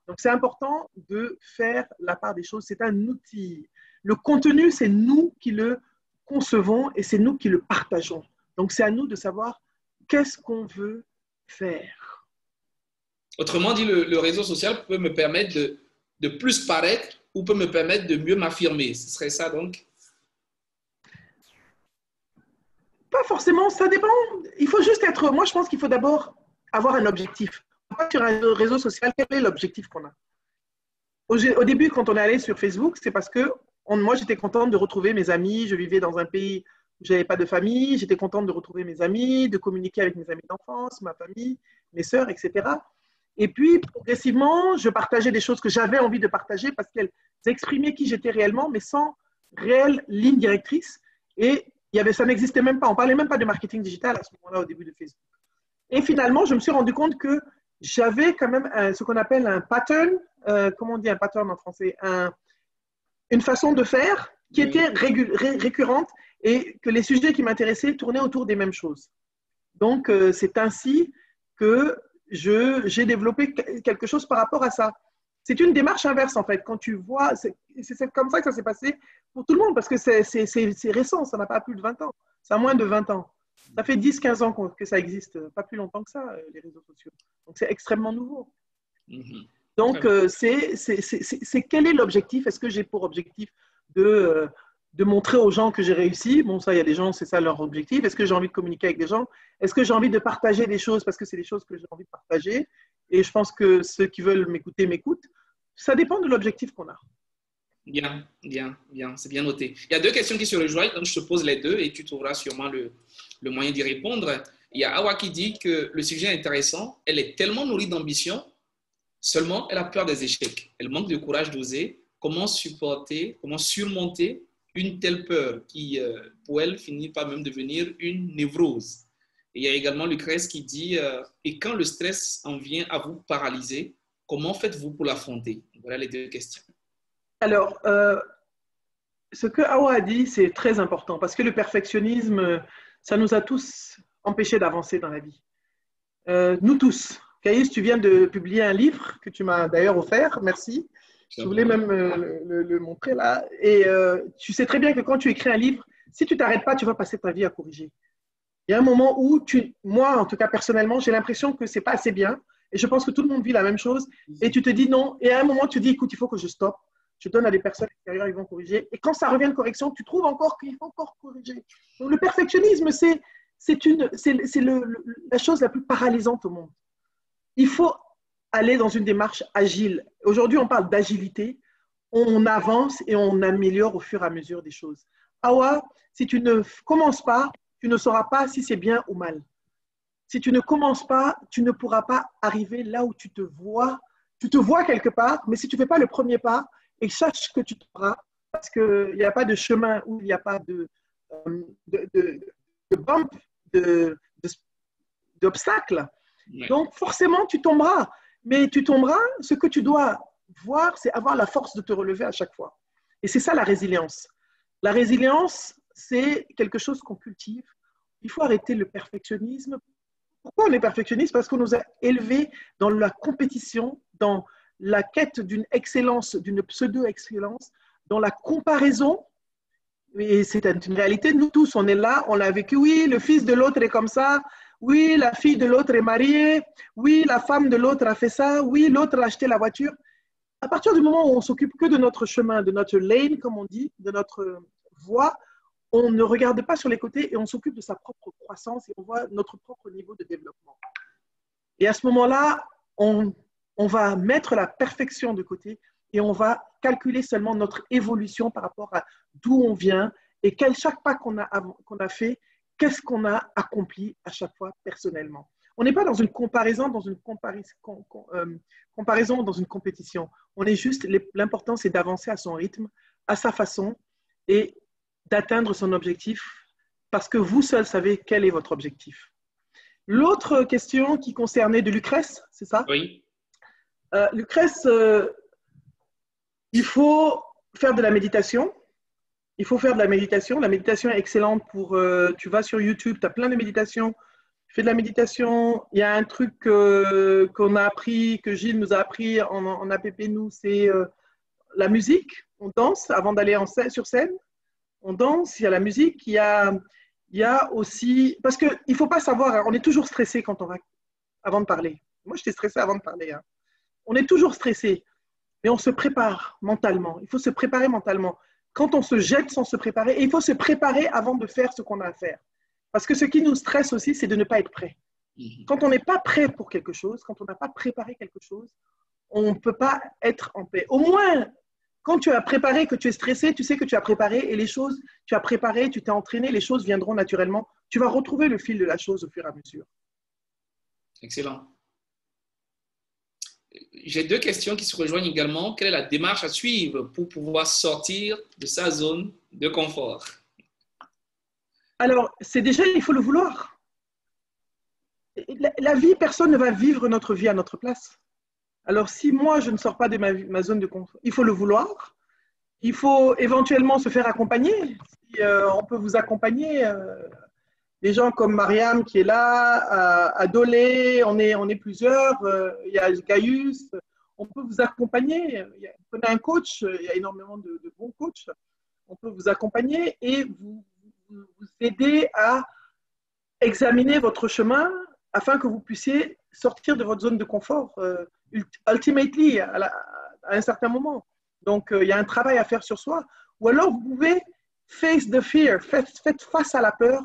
Donc c'est important de faire la part des choses, c'est un outil. Le contenu, c'est nous qui le concevons et c'est nous qui le partageons. Donc c'est à nous de savoir qu'est-ce qu'on veut faire. Autrement dit, le réseau social peut me permettre de plus paraître ou peut me permettre de mieux m'affirmer. Ce serait ça donc? Pas forcément, ça dépend. Il faut juste être... Moi, je pense qu'il faut d'abord avoir un objectif. Sur un réseau social, quel est l'objectif qu'on a? Au début, quand on est allé sur Facebook, c'est parce que moi, j'étais contente de retrouver mes amis. Je vivais dans un pays où je n'avais pas de famille. J'étais contente de retrouver mes amis, de communiquer avec mes amis d'enfance, ma famille, mes sœurs, etc. Et puis, progressivement, je partageais des choses que j'avais envie de partager parce qu'elles exprimaient qui j'étais réellement, mais sans réelle ligne directrice. Et ça n'existait même pas. On ne parlait même pas de marketing digital à ce moment-là, au début de Facebook. Et finalement, je me suis rendu compte que j'avais quand même ce qu'on appelle un pattern, comment on dit un pattern en français, une façon de faire qui était récurrente et que les sujets qui m'intéressaient tournaient autour des mêmes choses. Donc, c'est ainsi que j'ai développé quelque chose par rapport à ça. C'est une démarche inverse, en fait. Quand tu vois, c'est comme ça que ça s'est passé pour tout le monde, parce que c'est récent, ça n'a pas plus de 20 ans. Ça a moins de 20 ans. Ça fait 10-15 ans que ça existe, pas plus longtemps que ça, les réseaux sociaux. Donc, c'est extrêmement nouveau. Donc, c'est quel est l'objectif? Est-ce que j'ai pour objectif de montrer aux gens que j'ai réussi? Bon, ça, il y a des gens, c'est ça leur objectif. Est-ce que j'ai envie de communiquer avec des gens? Est-ce que j'ai envie de partager des choses parce que c'est des choses que j'ai envie de partager? Et je pense que ceux qui veulent m'écouter m'écoutent. Ça dépend de l'objectif qu'on a. Bien, c'est bien noté. Il y a deux questions qui se rejoignent, donc je te pose les deux et tu trouveras sûrement le moyen d'y répondre. Il y a Awa qui dit que le sujet est intéressant, elle est tellement nourrie d'ambition, seulement elle a peur des échecs. Elle manque de courage d'oser. Comment surmonter une telle peur qui, pour elle, finit par même devenir une névrose? Et il y a également Lucrèce qui dit et quand le stress en vient à vous paralyser, comment faites-vous pour l'affronter? Voilà les deux questions. Alors, ce que Awa a dit, c'est très important parce que le perfectionnisme, ça nous a tous empêchés d'avancer dans la vie. Nous tous. Caïs, tu viens de publier un livre que tu m'as d'ailleurs offert, merci. Je voulais même le montrer là. Et tu sais très bien que quand tu écris un livre, si tu ne t'arrêtes pas, tu vas passer ta vie à corriger. Il y a un moment où, moi en tout cas personnellement, j'ai l'impression que ce n'est pas assez bien. Et je pense que tout le monde vit la même chose. Et tu te dis non. Et à un moment, tu dis, écoute, il faut que je stoppe. Je donne à des personnes extérieures, ils vont corriger. Et quand ça revient de correction, tu trouves encore qu'il faut encore corriger. Donc, le perfectionnisme, c'est la chose la plus paralysante au monde. Il faut aller dans une démarche agile. Aujourd'hui, on parle d'agilité. On avance et on améliore au fur et à mesure des choses. Awa, si tu ne commences pas, tu ne sauras pas si c'est bien ou mal. Si tu ne commences pas, tu ne pourras pas arriver là où tu te vois. Tu te vois quelque part, mais si tu ne fais pas le premier pas, et sache que tu t'auras, parce qu'il n'y a pas de chemin où il n'y a pas de bump, d'obstacles. Donc, forcément, tu tomberas. Mais tu tomberas, ce que tu dois voir, c'est avoir la force de te relever à chaque fois. Et c'est ça la résilience. La résilience, c'est quelque chose qu'on cultive. Il faut arrêter le perfectionnisme. Pourquoi on est perfectionniste? Parce qu'on nous a élevés dans la compétition, dans la quête d'une excellence, d'une pseudo-excellence, dans la comparaison. Et c'est une réalité, nous tous, on est là, on l'a vécu, oui, le fils de l'autre est comme ça, Oui, la fille de l'autre est mariée. Oui, la femme de l'autre a fait ça. Oui, l'autre a acheté la voiture. À partir du moment où on s'occupe que de notre chemin, de notre lane, comme on dit, de notre voie, on ne regarde pas sur les côtés et on s'occupe de sa propre croissance et on voit notre propre niveau de développement. Et à ce moment-là, on va mettre la perfection de côté et on va calculer seulement notre évolution par rapport à d'où on vient et chaque pas qu'on a fait, qu'est-ce qu'on a accompli à chaque fois personnellement. On n'est pas dans une comparaison, dans une comparaison, dans une compétition. On est juste, l'important, c'est d'avancer à son rythme, à sa façon et d'atteindre son objectif parce que vous seul savez quel est votre objectif. L'autre question qui concernait de Lucrèce, c'est ça? Oui. Lucrèce, il faut faire de la méditation. Il faut faire de la méditation. La méditation est excellente pour... tu vas sur YouTube, tu as plein de méditations. Tu fais de la méditation. Il y a un truc qu'on a appris, que Gilles nous a appris en APP, nous, c'est la musique. On danse avant d'aller sur scène. On danse, il y a la musique, il y a aussi... Parce qu'il ne faut pas savoir, hein, on est toujours stressé quand on va... avant de parler. Moi, j'étais stressée avant de parler. Hein. On est toujours stressé, mais on se prépare mentalement. Il faut se préparer mentalement. Quand on se jette sans se préparer, et il faut se préparer avant de faire ce qu'on a à faire. Parce que ce qui nous stresse aussi, c'est de ne pas être prêt. Quand on n'est pas prêt pour quelque chose, quand on n'a pas préparé quelque chose, on ne peut pas être en paix. Au moins, quand tu as préparé, que tu es stressé, tu sais que tu as préparé et les choses, tu as préparé, tu t'es entraîné, les choses viendront naturellement. Tu vas retrouver le fil de la chose au fur et à mesure. Excellent. J'ai deux questions qui se rejoignent également. Quelle est la démarche à suivre pour pouvoir sortir de sa zone de confort? Alors, c'est déjà, il faut le vouloir. La vie, personne ne va vivre notre vie à notre place. Alors, si moi, je ne sors pas de ma zone de confort, il faut le vouloir. Il faut éventuellement se faire accompagner. Si, on peut vous accompagner. Des gens comme Mariam qui est là, à Dolé, on est plusieurs. Il y a Gaius. On peut vous accompagner. Vous prenez un coach, il y a énormément de bons coachs. On peut vous accompagner et vous aider à examiner votre chemin afin que vous puissiez sortir de votre zone de confort, ultimately, à un certain moment. Donc, il y a un travail à faire sur soi. Ou alors, vous pouvez face the fear, faites face à la peur.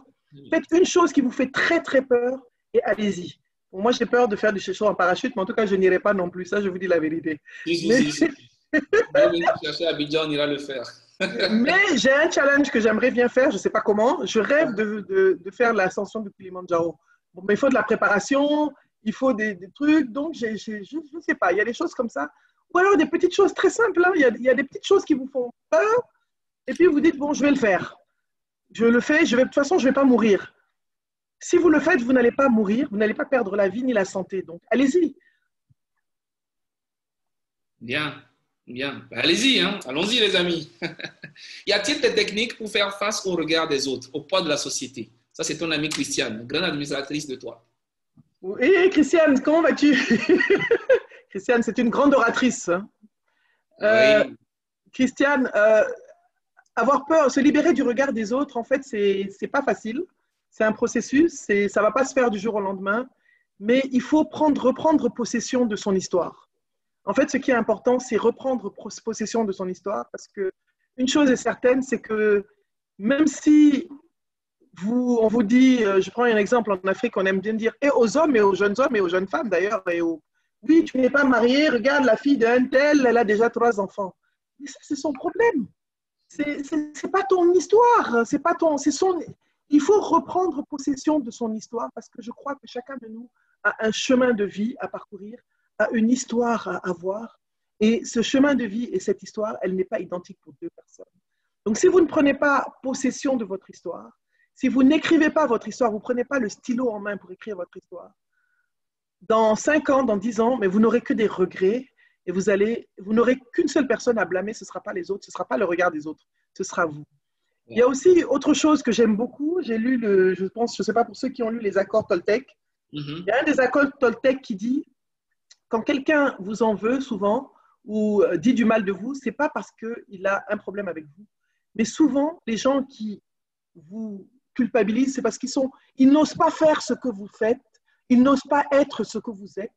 Faites une chose qui vous fait très, très peur et allez-y. Bon, moi, j'ai peur de faire du chaud en parachute, mais en tout cas, je n'irai pas non plus. Ça, je vous dis la vérité. Si. Venez chercher à Abidjan, on ira le faire. Mais j'ai un challenge que j'aimerais bien faire, je ne sais pas comment. Je rêve de faire l'ascension du Kilimanjaro. Bon, mais il faut de la préparation, il faut des trucs, donc je ne sais pas, il y a des choses comme ça. Ou alors des petites choses très simples, hein. Il y a des petites choses qui vous font peur, et puis vous dites, bon, je vais le faire. Je le fais, de toute façon, je ne vais pas mourir. Si vous le faites, vous n'allez pas mourir, vous n'allez pas perdre la vie ni la santé. Donc, allez-y. Bien. Bien, allez-y, hein. Allons-y les amis. Y a-t-il des techniques pour faire face au regard des autres, au poids de la société? Ça, c'est ton amie Christiane, grande administratrice de toi. Oui, Christiane, comment vas-tu? Christiane, c'est une grande oratrice. Oui. Christiane, avoir peur, se libérer du regard des autres, en fait, c'est pas facile. C'est un processus, ça ne va pas se faire du jour au lendemain, mais il faut reprendre possession de son histoire. En fait, ce qui est important, c'est reprendre possession de son histoire parce qu'une chose est certaine, c'est que même si on vous dit, je prends un exemple en Afrique, on aime bien dire, et aux hommes et aux jeunes femmes d'ailleurs, oui, tu n'es pas marié, regarde la fille d'un tel, elle a déjà 3 enfants. Mais ça, c'est son problème. C'est pas ton histoire, il faut reprendre possession de son histoire parce que je crois que chacun de nous a un chemin de vie à parcourir, a une histoire à avoir. Et ce chemin de vie et cette histoire, elle n'est pas identique pour 2 personnes. Donc, si vous ne prenez pas possession de votre histoire, si vous n'écrivez pas votre histoire, vous ne prenez pas le stylo en main pour écrire votre histoire, dans 5 ans, dans 10 ans, mais vous n'aurez que des regrets et vous n'aurez qu'une seule personne à blâmer, ce ne sera pas les autres, ce ne sera pas le regard des autres, ce sera vous. Il y a aussi autre chose que j'aime beaucoup, j'ai lu, je ne sais pas pour ceux qui ont lu les accords Toltec, il y a un des accords Toltec qui dit, quand quelqu'un vous en veut souvent ou dit du mal de vous, ce n'est pas parce qu'il a un problème avec vous, mais souvent, les gens qui vous culpabilisent, c'est parce ils n'osent pas faire ce que vous faites, ils n'osent pas être ce que vous êtes,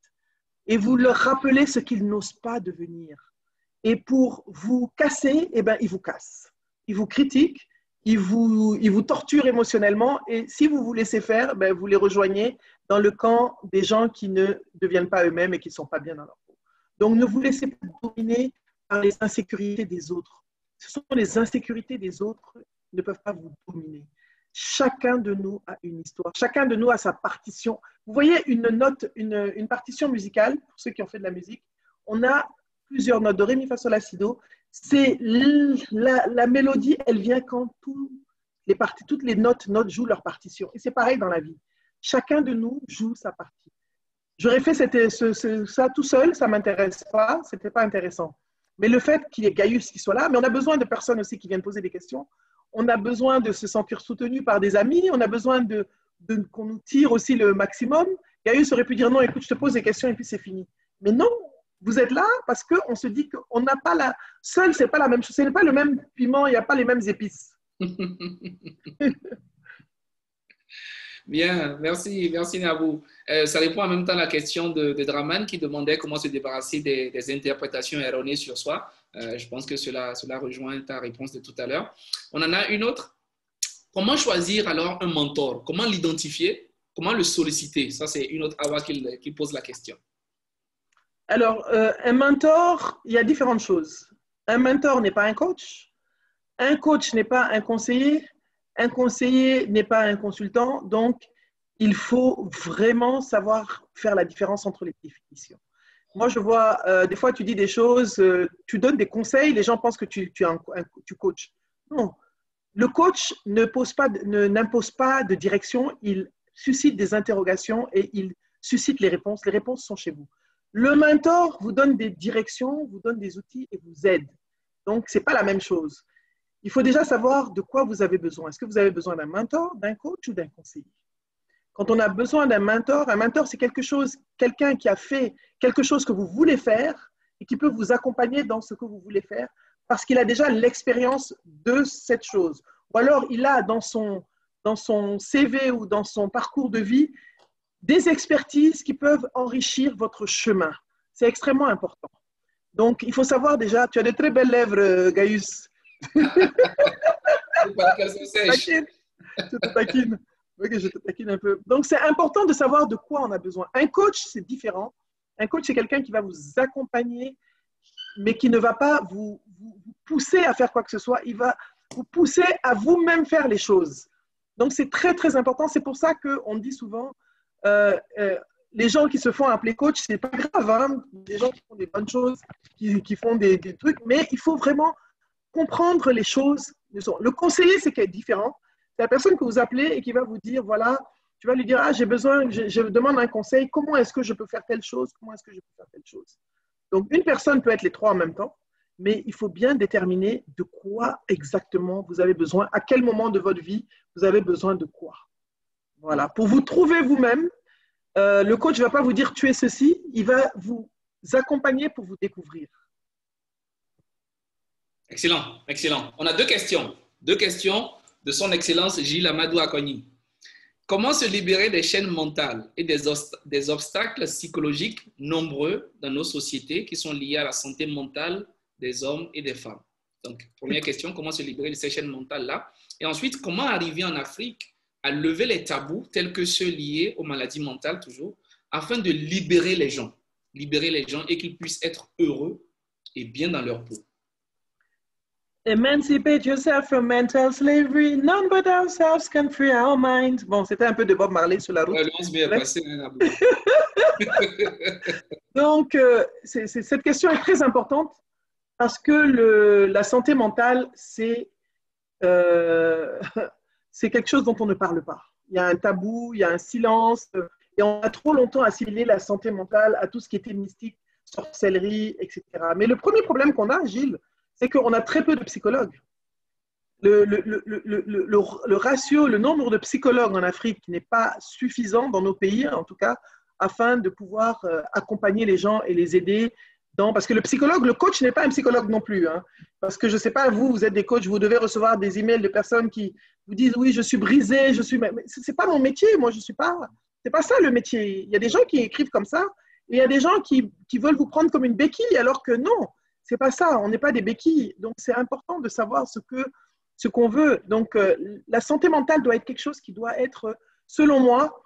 et vous leur rappelez ce qu'ils n'osent pas devenir. Et pour vous casser, eh ben, ils vous cassent. Ils vous critiquent, ils vous torturent émotionnellement, et si vous vous laissez faire, ben, vous les rejoignez dans le camp des gens qui ne deviennent pas eux-mêmes et qui ne sont pas bien dans leur peau. Donc, ne vous laissez pas dominer par les insécurités des autres. Ce sont les insécurités des autres qui ne peuvent pas vous dominer. Chacun de nous a une histoire, chacun de nous a sa partition. Vous voyez une note, une partition musicale, pour ceux qui ont fait de la musique, on a plusieurs notes, de ré, mi, fa, sol, la, si, do. C'est la mélodie, elle vient quand toutes les notes jouent leur partition. Et c'est pareil dans la vie. Chacun de nous joue sa partie. J'aurais fait ça tout seul, ça ne m'intéresse pas, ce n'était pas intéressant. Mais le fait qu'il y ait Gaius qui soit là, mais on a besoin de personnes aussi qui viennent poser des questions. On a besoin de se sentir soutenu par des amis, on a besoin qu'on nous tire aussi le maximum. Gaius aurait pu dire non, écoute, je te pose des questions et puis c'est fini. Mais non, vous êtes là parce qu'on se dit qu'on n'a pas seul, ce n'est pas la même chose, ce n'est pas le même piment, il n'y a pas les mêmes épices. Bien, merci Nabou. Ça répond en même temps à la question de Draman qui demandait comment se débarrasser des interprétations erronées sur soi. Je pense que cela rejoint ta réponse de tout à l'heure. On en a une autre. Comment choisir alors un mentor? Comment l'identifier? Comment le solliciter? Ça, c'est une autre Awa qui pose la question. Alors, un mentor, il y a différentes choses. Un mentor n'est pas un coach n'est pas un conseiller n'est pas un consultant, donc il faut vraiment savoir faire la différence entre les définitions. Moi, je vois, des fois, tu dis des choses, tu donnes des conseils, les gens pensent que tu coaches. Non, le coach n'impose pas de direction, il suscite des interrogations et il suscite les réponses. Les réponses sont chez vous. Le mentor vous donne des directions, vous donne des outils et vous aide. Donc, ce n'est pas la même chose. Il faut déjà savoir de quoi vous avez besoin. Est-ce que vous avez besoin d'un mentor, d'un coach ou d'un conseiller? Quand on a besoin d'un mentor, un mentor, c'est quelqu'un qui a fait quelque chose que vous voulez faire et qui peut vous accompagner dans ce que vous voulez faire parce qu'il a déjà l'expérience de cette chose. Ou alors, il a dans son CV ou dans son parcours de vie des expertises qui peuvent enrichir votre chemin. C'est extrêmement important. Donc, il faut savoir déjà, tu as de très belles lèvres, Gaius. Je te taquine. Ok, je te taquine un peu. Donc, c'est important de savoir de quoi on a besoin. Un coach, c'est différent. Un coach, c'est quelqu'un qui va vous accompagner, mais qui ne va pas vous pousser à faire quoi que ce soit. Il va vous pousser à vous-même faire les choses. Donc, c'est très, très important. C'est pour ça qu'on dit souvent, les gens qui se font appeler coach, c'est pas grave. Hein? Des gens qui font des bonnes choses, qui font des trucs, mais il faut vraiment comprendre les choses. Le conseiller, c'est différent. C'est la personne que vous appelez et qui va vous dire, voilà, tu vas lui dire, j'ai besoin, je demande un conseil, comment est-ce que je peux faire telle chose, comment est-ce que je peux faire telle chose. Donc, une personne peut être les trois en même temps, mais il faut bien déterminer de quoi exactement vous avez besoin, à quel moment de votre vie vous avez besoin de quoi. Voilà, pour vous trouver vous-même, le coach ne va pas vous dire, tu es ceci, il va vous accompagner pour vous découvrir. Excellent, excellent. On a deux questions de son Excellence Gilles Amadou Akoni. Comment se libérer des chaînes mentales et des obstacles psychologiques nombreux dans nos sociétés qui sont liés à la santé mentale des hommes et des femmes? Donc, première question, comment se libérer de ces chaînes mentales-là? Et ensuite, comment arriver en Afrique à lever les tabous tels que ceux liés aux maladies mentales toujours, afin de libérer les gens et qu'ils puissent être heureux et bien dans leur peau? Emancipate yourself from mental slavery. None but ourselves can free our minds. Bon, c'était un peu de Bob Marley sur la route. Ouais, on se bien passé, hein, Donc, cette question est très importante parce que la santé mentale, c'est quelque chose dont on ne parle pas. Il y a un tabou, il y a un silence, et on a trop longtemps assimilé la santé mentale à tout ce qui était mystique, sorcellerie, etc. Mais le premier problème qu'on a, Gilles, c'est qu'on a très peu de psychologues. Le ratio, le nombre de psychologues en Afrique n'est pas suffisant dans nos pays, en tout cas, afin de pouvoir accompagner les gens et les aider. Parce que le coach n'est pas un psychologue non plus. Hein, parce que je ne sais pas, vous êtes des coachs, vous devez recevoir des emails de personnes qui vous disent oui, je suis brisé, mais c'est pas mon métier, moi je suis pas, c'est pas ça le métier. Il y a des gens qui écrivent comme ça, et il y a des gens qui veulent vous prendre comme une béquille, alors que non, c'est pas ça, on n'est pas des béquilles. Donc c'est important de savoir ce qu'on veut. Donc la santé mentale doit être quelque chose qui doit être, selon moi,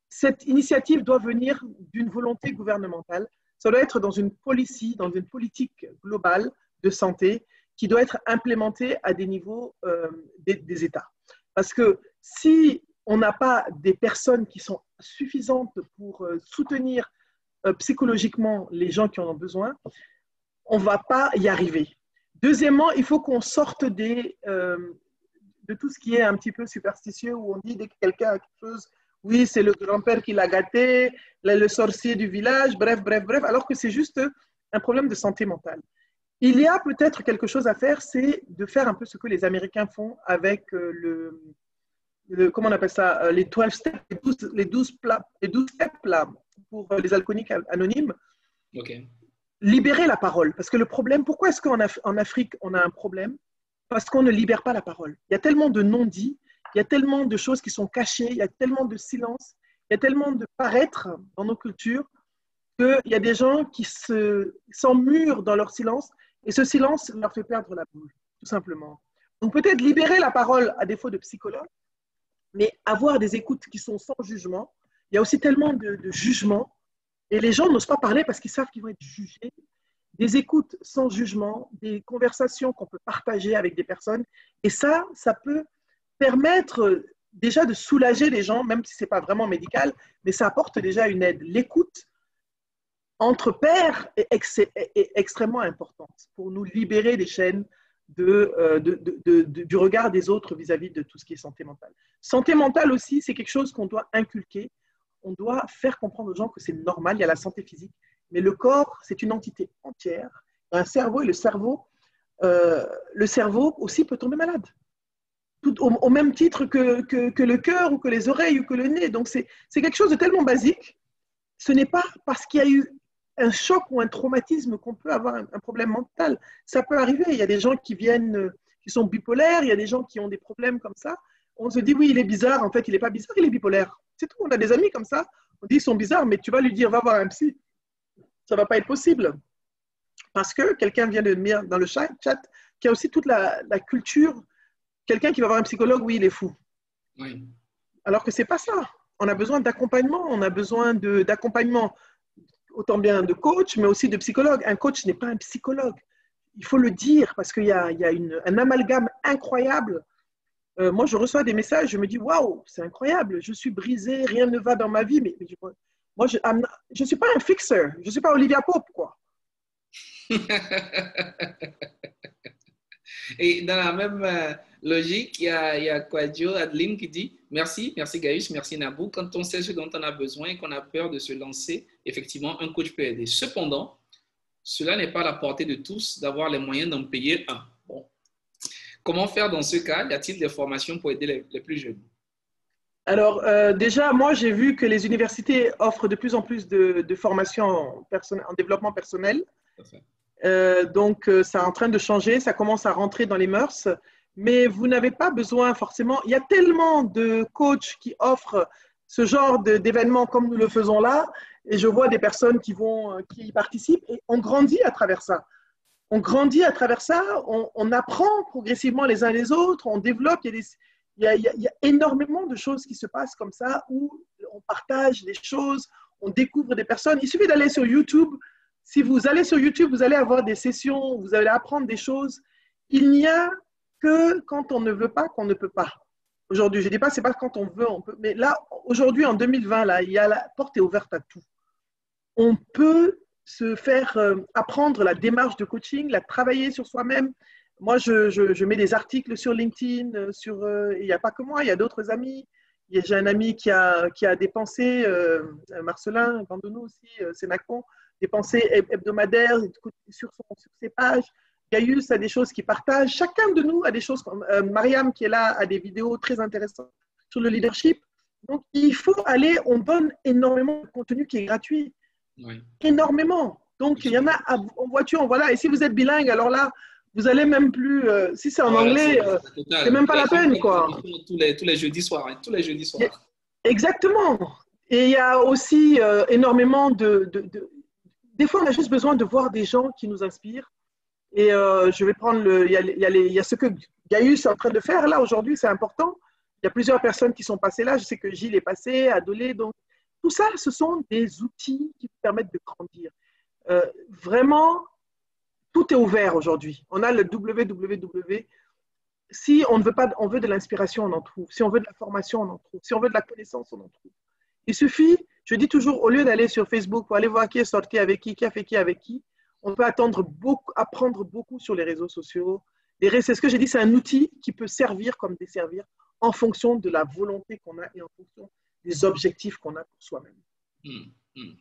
cette initiative doit venir d'une volonté gouvernementale. Ça doit être dans une policy, dans une politique globale de santé qui doit être implémentée à des niveaux des États. Parce que si on n'a pas des personnes qui sont suffisantes pour soutenir psychologiquement les gens qui en ont besoin, on ne va pas y arriver. Deuxièmement, il faut qu'on sorte de tout ce qui est un petit peu superstitieux, où on dit dès que quelqu'un a quelque chose, oui, c'est le grand-père qui l'a gâté, le sorcier du village, bref, alors que c'est juste un problème de santé mentale. Il y a peut-être quelque chose à faire, c'est de faire un peu ce que les Américains font avec comment on appelle ça, les 12 steps, les 12 steps là, pour les alcooliques anonymes. Okay. Libérer la parole. Parce que le problème, pourquoi est-ce qu'en Afrique, on a un problème? Parce qu'on ne libère pas la parole. Il y a tellement de non-dits, il y a tellement de choses qui sont cachées, il y a tellement de silence, il y a tellement de paraître dans nos cultures qu'il y a des gens qui s'emmurent dans leur silence et ce silence leur fait perdre la boule, tout simplement. Donc peut-être libérer la parole à défaut de psychologue, mais avoir des écoutes qui sont sans jugement. Il y a aussi tellement de jugement et les gens n'osent pas parler parce qu'ils savent qu'ils vont être jugés. Des écoutes sans jugement, des conversations qu'on peut partager avec des personnes. Et ça peut permettre déjà de soulager les gens, même si ce n'est pas vraiment médical, mais ça apporte déjà une aide. L'écoute entre pairs est extrêmement importante pour nous libérer des chaînes du regard des autres vis-à-vis de tout ce qui est santé mentale. Santé mentale aussi, c'est quelque chose qu'on doit inculquer. On doit faire comprendre aux gens que c'est normal, il y a la santé physique, mais le corps, c'est une entité entière. Il y a un cerveau et le cerveau aussi peut tomber malade. Au même titre que le cœur ou que les oreilles ou que le nez. Donc c'est quelque chose de tellement basique. Ce n'est pas parce qu'il y a eu un choc ou un traumatisme qu'on peut avoir un problème mental. Ça peut arriver. Il y a des gens qui sont bipolaires, il y a des gens qui ont des problèmes comme ça. On se dit, oui, il est bizarre. En fait, il n'est pas bizarre, il est bipolaire. C'est tout. On a des amis comme ça. On dit, ils sont bizarres, mais tu vas lui dire, va voir un psy. Ça ne va pas être possible. Parce que quelqu'un vient de dire dans le chat qu'il y a aussi toute la culture. Quelqu'un qui va voir un psychologue, oui, il est fou. Oui. Alors que ce n'est pas ça. On a besoin d'accompagnement. On a besoin d'accompagnement autant bien de coach, mais aussi de psychologue. Un coach n'est pas un psychologue. Il faut le dire parce qu'il y a un amalgame incroyable. Moi, je reçois des messages, je me dis, waouh, c'est incroyable, je suis brisé, rien ne va dans ma vie. Mais moi, je ne suis pas un fixer, je ne suis pas Olivia Pope, quoi. Et dans la même logique, il y a Quadio Adeline qui dit merci Gaius, merci Nabou. Quand on sait ce dont on a besoin et qu'on a peur de se lancer, effectivement, un coach peut aider. Cependant, cela n'est pas à la portée de tous d'avoir les moyens d'en payer un. Bon. Comment faire dans ce cas? Y a-t-il des formations pour aider les plus jeunes? Alors, déjà, moi, j'ai vu que les universités offrent de plus en plus de formations en développement personnel. Donc, ça est en train de changer, ça commence à rentrer dans les mœurs, mais vous n'avez pas besoin forcément. Il y a tellement de coachs qui offrent ce genre d'événements comme nous le faisons là, et je vois des personnes qui y participent, et on grandit à travers ça. On grandit à travers ça, on apprend progressivement les uns les autres, on développe. Il y a énormément de choses qui se passent comme ça, où on partage des choses, on découvre des personnes. Il suffit d'aller sur YouTube. Si vous allez sur YouTube, vous allez avoir des sessions, vous allez apprendre des choses. Il n'y a que quand on ne veut pas qu'on ne peut pas. Aujourd'hui, je ne dis pas que ce n'est pas quand on veut, on peut. Mais là, aujourd'hui, en 2020, là, la porte est ouverte à tout. On peut se faire apprendre la démarche de coaching, la travailler sur soi-même. Moi, je mets des articles sur LinkedIn. Il n'y a pas que moi, il y a d'autres amis. J'ai un ami qui a dépensé, Marcelin Gandonou aussi, Sénacon, des pensées hebdomadaires sur ses pages. Gaius a des choses qu'il partage. Chacun de nous a des choses. Mariam, qui est là, a des vidéos très intéressantes sur le leadership. Donc, il faut aller, on donne énormément de contenu qui est gratuit. Oui. Énormément. Donc, il y en a en voiture, voilà. Et si vous êtes bilingue, alors là, Vous allez même plus, si c'est en Voilà, anglais, c'est c'est total. même pas la peine, quoi. Tous les jeudis soirs, hein, tous les jeudis soirs. Exactement. Et il y a aussi énormément Des fois, on a juste besoin de voir des gens qui nous inspirent. Et je vais prendre il y a ce que Gaius est en train de faire là aujourd'hui, c'est important. Il y a plusieurs personnes qui sont passées là. Je sais que Gilles est passé, Adolé. Donc, tout ça, ce sont des outils qui permettent de grandir. Vraiment, tout est ouvert aujourd'hui. On a le www. Si on ne veut pas, on veut de l'inspiration, on en trouve. Si on veut de la formation, on en trouve. Si on veut de la connaissance, on en trouve. Il suffit, je dis toujours, au lieu d'aller sur Facebook pour aller voir qui est sorti avec qui a fait qui avec qui, on peut apprendre beaucoup sur les réseaux sociaux. C'est ce que j'ai dit, c'est un outil qui peut servir comme desservir en fonction de la volonté qu'on a et en fonction des objectifs qu'on a pour soi-même.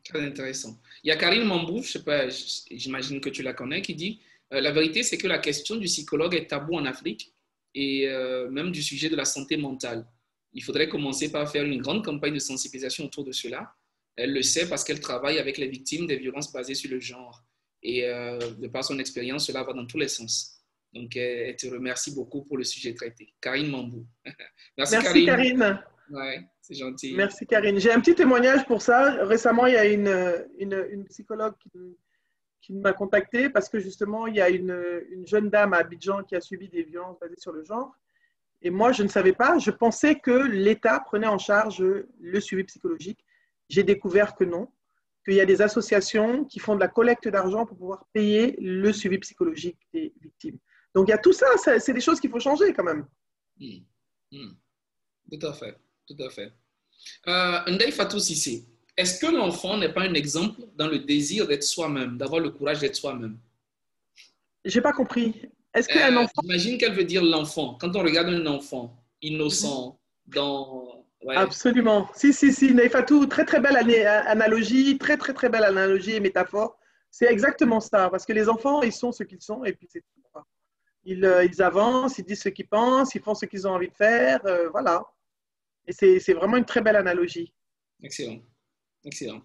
Très intéressant. Il y a Karine Mambou, je sais pas, j'imagine que tu la connais, qui dit la vérité, c'est que la question du psychologue est tabou en Afrique et même du sujet de la santé mentale. Il faudrait commencer par faire une grande campagne de sensibilisation autour de cela. Elle le sait parce qu'elle travaille avec les victimes des violences basées sur le genre. Et de par son expérience, cela va dans tous les sens. Donc, elle te remercie beaucoup pour le sujet traité. Karine Mambou. Merci Karine. Ouais, c'est gentil. Merci Karine. J'ai un petit témoignage pour ça. Récemment, il y a une psychologue qui m'a contactée parce que justement, il y a une jeune dame à Abidjan qui a subi des violences basées sur le genre. Et moi, je ne savais pas. Je pensais que l'État prenait en charge le suivi psychologique. J'ai découvert que non, qu'il y a des associations qui font de la collecte d'argent pour pouvoir payer le suivi psychologique des victimes. Donc, il y a tout ça. C'est des choses qu'il faut changer quand même. Tout à fait. Tout à fait. Ndeye Fatou Cissé, est-ce que l'enfant n'est pas un exemple dans le désir d'être soi-même, d'avoir le courage d'être soi-même? Je n'ai pas compris. Est-ce qu'un enfant… J'imagine qu'elle veut dire l'enfant. Quand on regarde un enfant innocent, ouais. Absolument. Si, Ndeye Fatou, très, très belle analogie, très, très, très belle analogie et métaphore. C'est exactement ça. Parce que les enfants, ils sont ce qu'ils sont et puis c'est tout. Ils avancent, ils disent ce qu'ils pensent, ils font ce qu'ils ont envie de faire. Voilà. Et c'est vraiment une très belle analogie. Excellent. Excellent.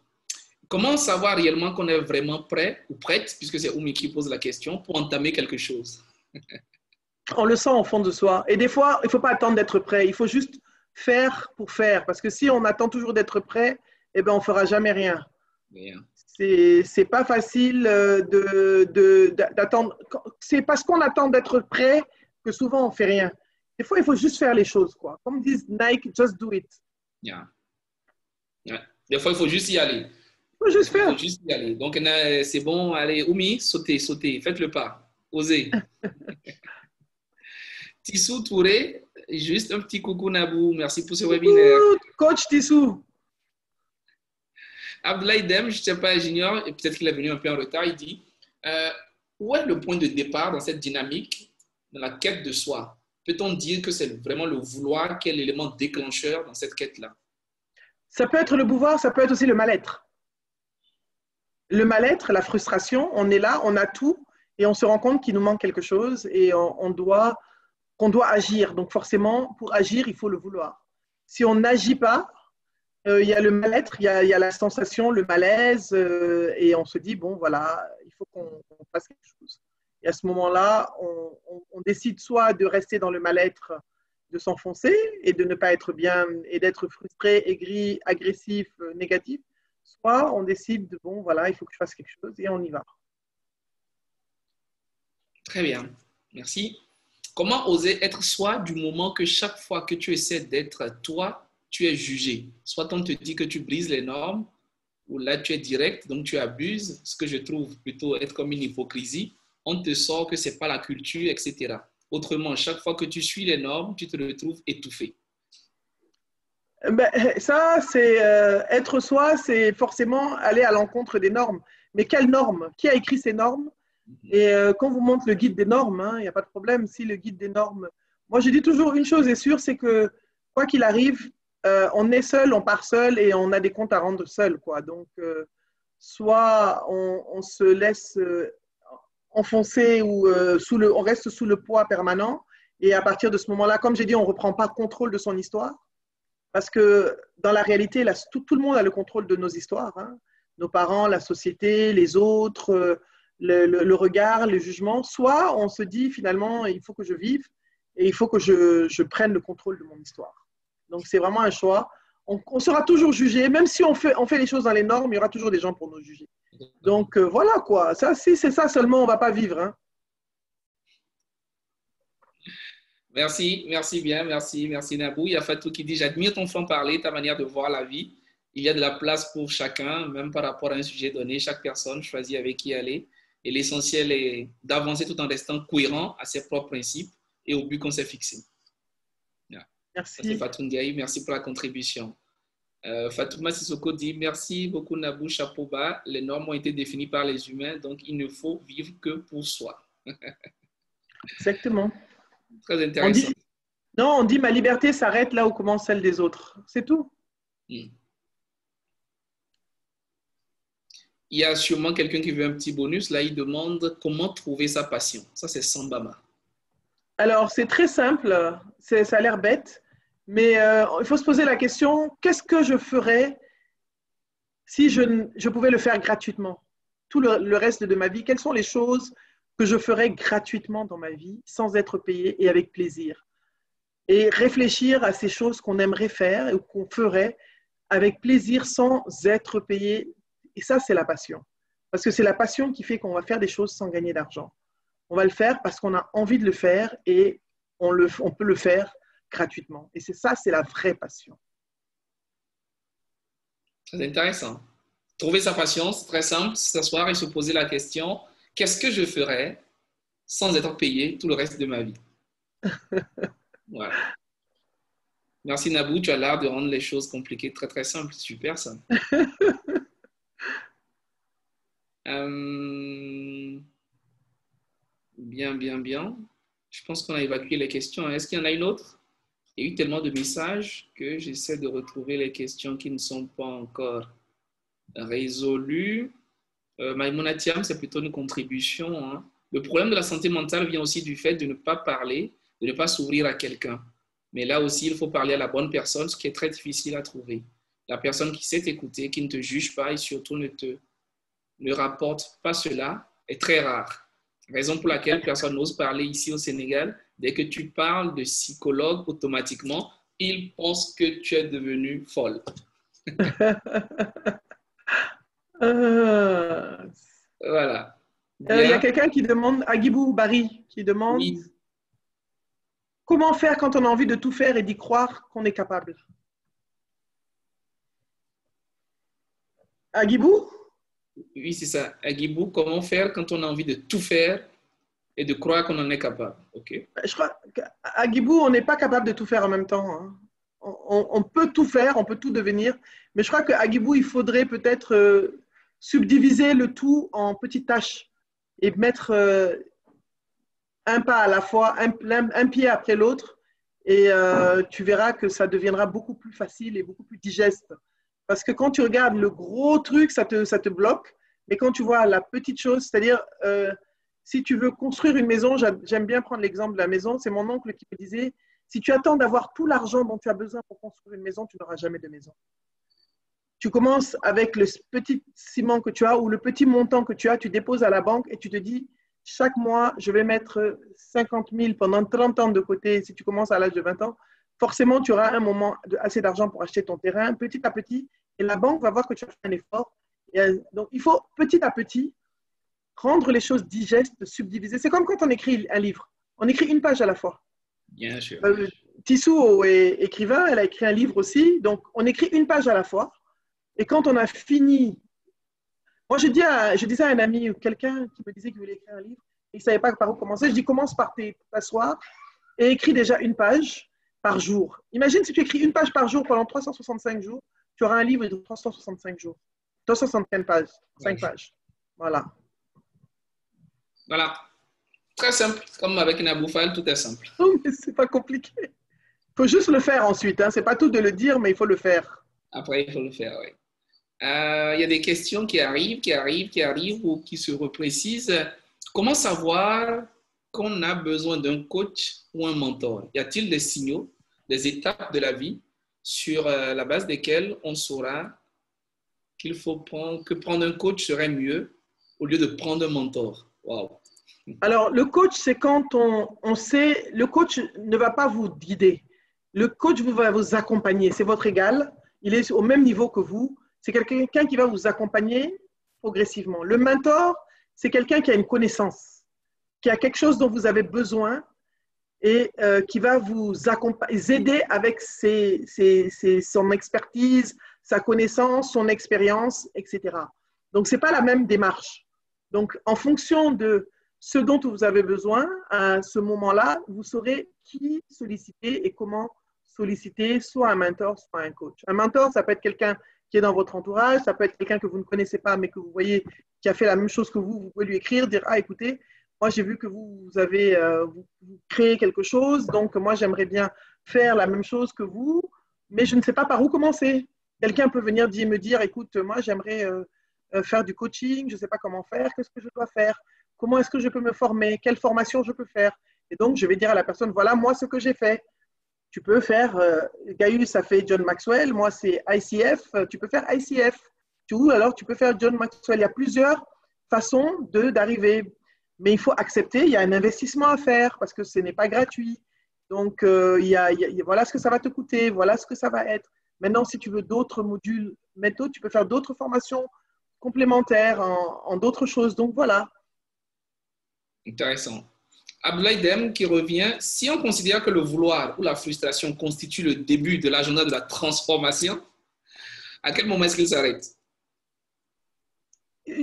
Comment savoir réellement qu'on est vraiment prêt ou prête, puisque c'est Oumi qui pose la question, pour entamer quelque chose? On le sent au fond de soi. Et des fois, il ne faut pas attendre d'être prêt. Il faut juste faire pour faire. Parce que si on attend toujours d'être prêt, eh ben, on ne fera jamais rien. C'est pas facile d'attendre. C'est parce qu'on attend d'être prêt que souvent on ne fait rien. Des fois, il faut juste faire les choses, quoi. Comme disent Nike, just do it. Yeah. Des fois, il faut juste y aller. Il faut juste faire. Il faut juste y aller. Donc, c'est bon. Allez, Oumi, sautez. Faites le pas. Osez. Tissou Touré, juste un petit coucou Nabou. Merci pour ce webinaire. Coach Tissou. Abdoulaye Dem, je ne sais pas, j'ignore, et peut-être qu'il est venu un peu en retard, il dit où est le point de départ dans cette dynamique, dans la quête de soi? Peut-on dire que c'est vraiment le vouloir qui est l'élément déclencheur dans cette quête-là? Ça peut être le pouvoir, ça peut être aussi le mal-être. Le mal-être, la frustration, on est là, on a tout, et on se rend compte qu'il nous manque quelque chose et qu'on doit agir. Donc forcément, pour agir, il faut le vouloir. Si on n'agit pas, il y a le mal-être, il y a la sensation, le malaise, et on se dit, bon, voilà, il faut qu'on fasse quelque chose. Et à ce moment-là, on décide soit de rester dans le mal-être, de s'enfoncer et de ne pas être bien et d'être frustré, aigri, agressif, négatif, soit on décide de, bon, voilà, il faut que je fasse quelque chose et on y va. Très bien, merci. Comment oser être soi du moment que chaque fois que tu essaies d'être toi, tu es jugé? Soit on te dit que tu brises les normes, ou là tu es direct, donc tu abuses, ce que je trouve plutôt être comme une hypocrisie. On te sort que ce n'est pas la culture, etc. Autrement, chaque fois que tu suis les normes, tu te retrouves étouffé. Ben, ça, c'est être soi, c'est forcément aller à l'encontre des normes. Mais quelles normes? Qui a écrit ces normes? Et quand vous montre le guide des normes, il n'y a pas de problème. Si le guide des normes… Moi, je dis toujours une chose est sûre, c'est que quoi qu'il arrive, on est seul, on part seul et on a des comptes à rendre seul, quoi. Donc, soit on se laisse enfoncer ou on reste sous le poids permanent. Et à partir de ce moment-là, comme j'ai dit, on ne reprend pas contrôle de son histoire. Parce que dans la réalité, tout le monde a le contrôle de nos histoires. Nos parents, la société, les autres, le regard, le jugement, soit on se dit finalement, il faut que je vive et il faut que je prenne le contrôle de mon histoire. Donc, c'est vraiment un choix. On sera toujours jugé, même si on fait les choses dans les normes, il y aura toujours des gens pour nous juger. Donc, voilà quoi. Ça, si c'est ça seulement, on ne va pas vivre. Hein. Merci bien, merci Nabou. Il y a Fatou qui dit, j'admire ton franc-parler, ta manière de voir la vie. Il y a de la place pour chacun, même par rapport à un sujet donné. Chaque personne choisit avec qui aller. Et l'essentiel est d'avancer tout en restant cohérent à ses propres principes et au but qu'on s'est fixé. Merci. C'est Fatou Ndiaye, merci pour la contribution. Fatouma Sissoko dit, merci beaucoup Nabou, chapeau bas. Les normes ont été définies par les humains, donc il ne faut vivre que pour soi. Exactement. Très intéressant. On dit ma liberté s'arrête là où commence celle des autres. C'est tout. Il y a sûrement quelqu'un qui veut un petit bonus. Là, il demande comment trouver sa passion. Ça, c'est Sambama. Alors, c'est très simple. Ça a l'air bête. Mais il faut se poser la question, qu'est-ce que je ferais si je pouvais le faire gratuitement? Tout le reste de ma vie, quelles sont les choses que je ferais gratuitement dans ma vie, sans être payé et avec plaisir? Et réfléchir à ces choses qu'on aimerait faire ou qu'on ferait avec plaisir sans être payé. Et ça, c'est la passion. Parce que c'est la passion qui fait qu'on va faire des choses sans gagner d'argent. On va le faire parce qu'on a envie de le faire et on peut le faire gratuitement. Et c'est ça, c'est la vraie passion. Très intéressant. Trouver sa passion, c'est très simple, s'asseoir et se poser la question, qu'est-ce que je ferais sans être payé tout le reste de ma vie? Voilà. Merci Nabou, tu as l'air de rendre les choses compliquées très très simples. Super ça. Bien. Je pense qu'on a évacué les questions. Est-ce qu'il y en a une autre? Il y a eu tellement de messages que j'essaie de retrouver les questions qui ne sont pas encore résolues. Maïmouna Thiam, c'est plutôt une contribution. Hein. Le problème de la santé mentale vient aussi du fait de ne pas parler, de ne pas s'ouvrir à quelqu'un. Mais là aussi, il faut parler à la bonne personne, ce qui est très difficile à trouver. La personne qui sait t'écouter, qui ne te juge pas et surtout ne rapporte pas cela est très rare. Raison pour laquelle personne n'ose parler ici au Sénégal. Dès que tu parles de psychologue, automatiquement, ils pensent que tu es devenue folle. Voilà. Il y a quelqu'un qui demande, Agibou Barry, qui demande oui. Comment faire quand on a envie de tout faire et d'y croire qu'on est capable? Agibou? Oui, c'est ça. Agibou, comment faire quand on a envie de tout faire et de croire qu'on en est capable? Okay. Je crois qu'à Guibou, on n'est pas capable de tout faire en même temps. Hein. On peut tout faire, on peut tout devenir, mais je crois qu'à Guibou, il faudrait peut-être subdiviser le tout en petites tâches et mettre un pas à la fois, un pied après l'autre, et tu verras que ça deviendra beaucoup plus facile et beaucoup plus digeste. Parce que quand tu regardes le gros truc, ça te bloque, mais quand tu vois la petite chose, c'est-à-dire… si tu veux construire une maison, j'aime bien prendre l'exemple de la maison, c'est mon oncle qui me disait, si tu attends d'avoir tout l'argent dont tu as besoin pour construire une maison, tu n'auras jamais de maison. Tu commences avec le petit ciment que tu as ou le petit montant que tu as, tu déposes à la banque et tu te dis, chaque mois, je vais mettre 50 000 pendant 30 ans de côté. Si tu commences à l'âge de 20 ans, forcément, tu auras un moment assez d'argent pour acheter ton terrain, petit à petit, et la banque va voir que tu as fait un effort. Donc, il faut petit à petit rendre les choses digestes, subdiviser. C'est comme quand on écrit un livre. On écrit une page à la fois. Bien sûr. Tissot est écrivain, elle a écrit un livre aussi. Donc, on écrit une page à la fois. Et quand on a fini… Moi, je disais à un ami ou quelqu'un qui me disait qu'il voulait écrire un livre, et il ne savait pas par où commencer. Je dis, commence par t'asseoir et écris déjà une page par jour. Imagine si tu écris une page par jour pendant 365 jours, tu auras un livre de 365 jours. 265 pages, 5 pages. Voilà. Voilà. Très simple. Comme avec Nabou Fall, tout est simple. Non, mais c'est pas compliqué. Il faut juste le faire ensuite. Hein. C'est pas tout de le dire, mais il faut le faire. Après, il faut le faire, oui. Il y a des questions qui arrivent ou qui se reprécisent. Comment savoir qu'on a besoin d'un coach ou un mentor? Y a-t-il des signaux, des étapes de la vie sur la base desquelles on saura que prendre un coach serait mieux au lieu de prendre un mentor? Wow. Alors, le coach, c'est quand on sait, le coach ne va pas vous guider. Le coach va vous accompagner. C'est votre égal. Il est au même niveau que vous. C'est quelqu'un qui va vous accompagner progressivement. Le mentor, c'est quelqu'un qui a une connaissance, qui a quelque chose dont vous avez besoin et qui va vous aider avec son expertise, sa connaissance, son expérience, etc. Donc, ce n'est pas la même démarche. Donc, en fonction de ce dont vous avez besoin à ce moment-là, vous saurez qui solliciter et comment solliciter soit un mentor, soit un coach. Un mentor, ça peut être quelqu'un qui est dans votre entourage, ça peut être quelqu'un que vous ne connaissez pas, mais que vous voyez qui a fait la même chose que vous pouvez lui écrire, dire « Ah, écoutez, moi, j'ai vu que vous avez vous créé quelque chose, donc moi, j'aimerais bien faire la même chose que vous, mais je ne sais pas par où commencer. » Quelqu'un peut venir me dire « Écoute, moi, j'aimerais faire du coaching, je ne sais pas comment faire, qu'est-ce que je dois faire? Comment est-ce que je peux me former? Quelle formation je peux faire? » Et donc, je vais dire à la personne « Voilà, moi, ce que j'ai fait. » Tu peux faire, Gaius a fait John Maxwell, moi, c'est ICF, tu peux faire ICF. Ou alors, tu peux faire John Maxwell. Il y a plusieurs façons d'arriver. Mais il faut accepter, il y a un investissement à faire parce que ce n'est pas gratuit. Donc, voilà ce que ça va te coûter, voilà ce que ça va être. Maintenant, si tu veux d'autres modules méthodes, tu peux faire d'autres formations complémentaires en d'autres choses. Donc, voilà. Intéressant. Abdoulaye Dem qui revient. Si on considère que le vouloir ou la frustration constitue le début de l'agenda de la transformation, à quel moment est-ce qu'il s'arrête?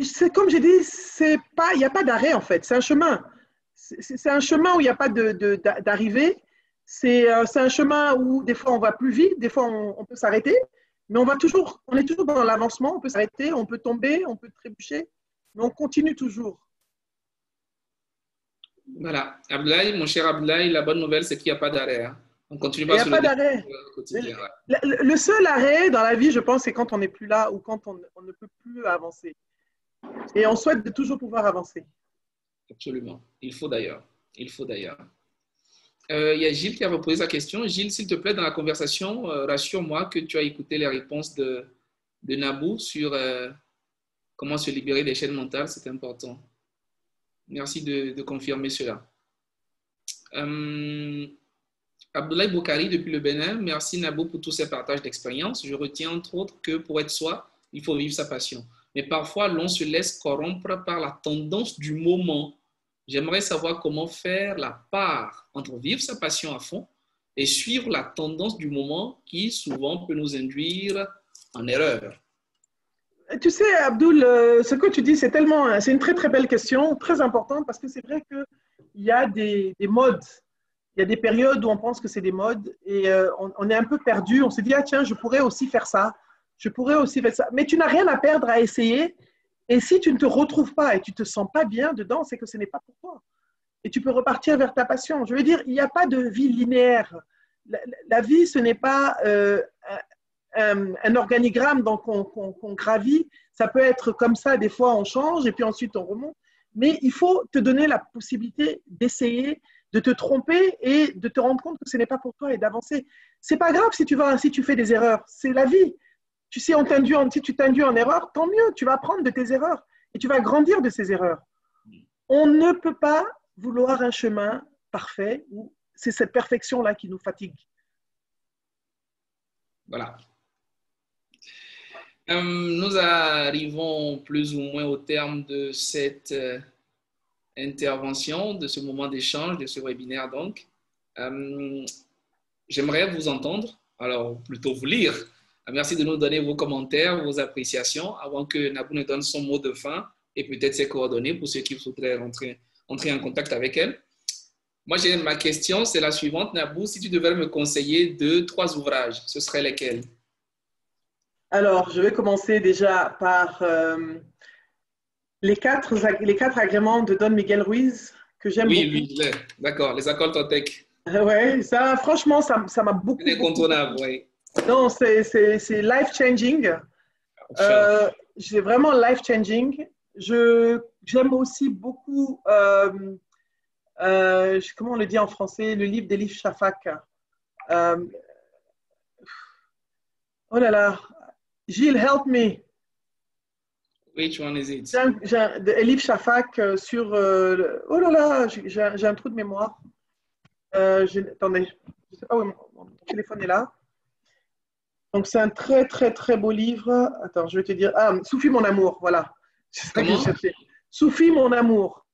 C'est comme j'ai dit, il n'y a pas d'arrêt en fait, c'est un chemin. C'est un chemin où il n'y a pas d'arrivée. C'est un chemin où des fois on va plus vite, des fois on peut s'arrêter, mais on est toujours dans l'avancement, on peut s'arrêter, on peut tomber, on peut trébucher, mais on continue toujours. Voilà. Abdoulaye, mon cher Abdoulaye, la bonne nouvelle, c'est qu'il n'y a pas d'arrêt. Hein. On continue Il n'y pas a sur le pas d'arrêt. quotidien. Le seul arrêt dans la vie, je pense, c'est quand on n'est plus là ou quand on ne peut plus avancer. Et on souhaite de toujours pouvoir avancer. Absolument. Il faut d'ailleurs. Il faut d'ailleurs. Il y a Gilles qui a reposé sa question. Gilles, s'il te plaît, dans la conversation, rassure-moi que tu as écouté les réponses de Nabou sur comment se libérer des chaînes mentales. C'est important. Merci de confirmer cela. Abdoulaye Boukari depuis le Bénin. Merci Nabou pour tous ces partages d'expérience. Je retiens entre autres que pour être soi, il faut vivre sa passion. Mais parfois, l'on se laisse corrompre par la tendance du moment. J'aimerais savoir comment faire la part entre vivre sa passion à fond et suivre la tendance du moment qui souvent peut nous induire en erreur. Tu sais, Abdoul, ce que tu dis, c'est une très très belle question, très importante, parce que c'est vrai qu'il y a des modes. Il y a des périodes où on pense que c'est des modes et on est un peu perdu. On se dit, ah tiens, je pourrais aussi faire ça, je pourrais aussi faire ça. Mais tu n'as rien à perdre à essayer. Et si tu ne te retrouves pas et tu ne te sens pas bien dedans, c'est que ce n'est pas pour toi. Et tu peux repartir vers ta passion. Je veux dire, il n'y a pas de vie linéaire. La vie, ce n'est pas un organigramme qu'on gravit. Ça peut être comme ça, des fois on change et puis ensuite on remonte. Mais il faut te donner la possibilité d'essayer, de te tromper et de te rendre compte que ce n'est pas pour toi et d'avancer. C'est pas grave si tu fais des erreurs. C'est la vie. Tu sais, si tu t'induis en erreur, tant mieux, tu vas apprendre de tes erreurs et tu vas grandir de ces erreurs. On ne peut pas vouloir un chemin parfait où c'est cette perfection-là qui nous fatigue. Voilà. Nous arrivons plus ou moins au terme de cette intervention, de ce moment d'échange, de ce webinaire donc. J'aimerais vous entendre, alors plutôt vous lire. Merci de nous donner vos commentaires, vos appréciations avant que Nabou ne donne son mot de fin et peut-être ses coordonnées pour ceux qui voudraient entrer en contact avec elle. Moi, ma question, c'est la suivante. Nabou, si tu devais me conseiller 2-3 ouvrages, ce seraient lesquels? Alors, je vais commencer déjà par les quatre agréments de Don Miguel Ruiz, que j'aime beaucoup. Oui, d'accord, les accords Toltec. Ouais, ça, franchement, ça m'a beaucoup. C'est incontournable, oui. Non, c'est life-changing. C'est vraiment life-changing. J'aime aussi beaucoup, comment on le dit en français, le livre d'Elif Shafak. Oh là là, Gilles, help me. Which one is it? De Elif Shafak sur... oh là là, j'ai un trou de mémoire. Attendez, je ne sais pas où mon téléphone est là. Donc, c'est un très, très, très beau livre. Attends, je vais te dire. Ah, Soufi, mon amour, voilà. C'est ça que je cherchais. Soufi, mon amour.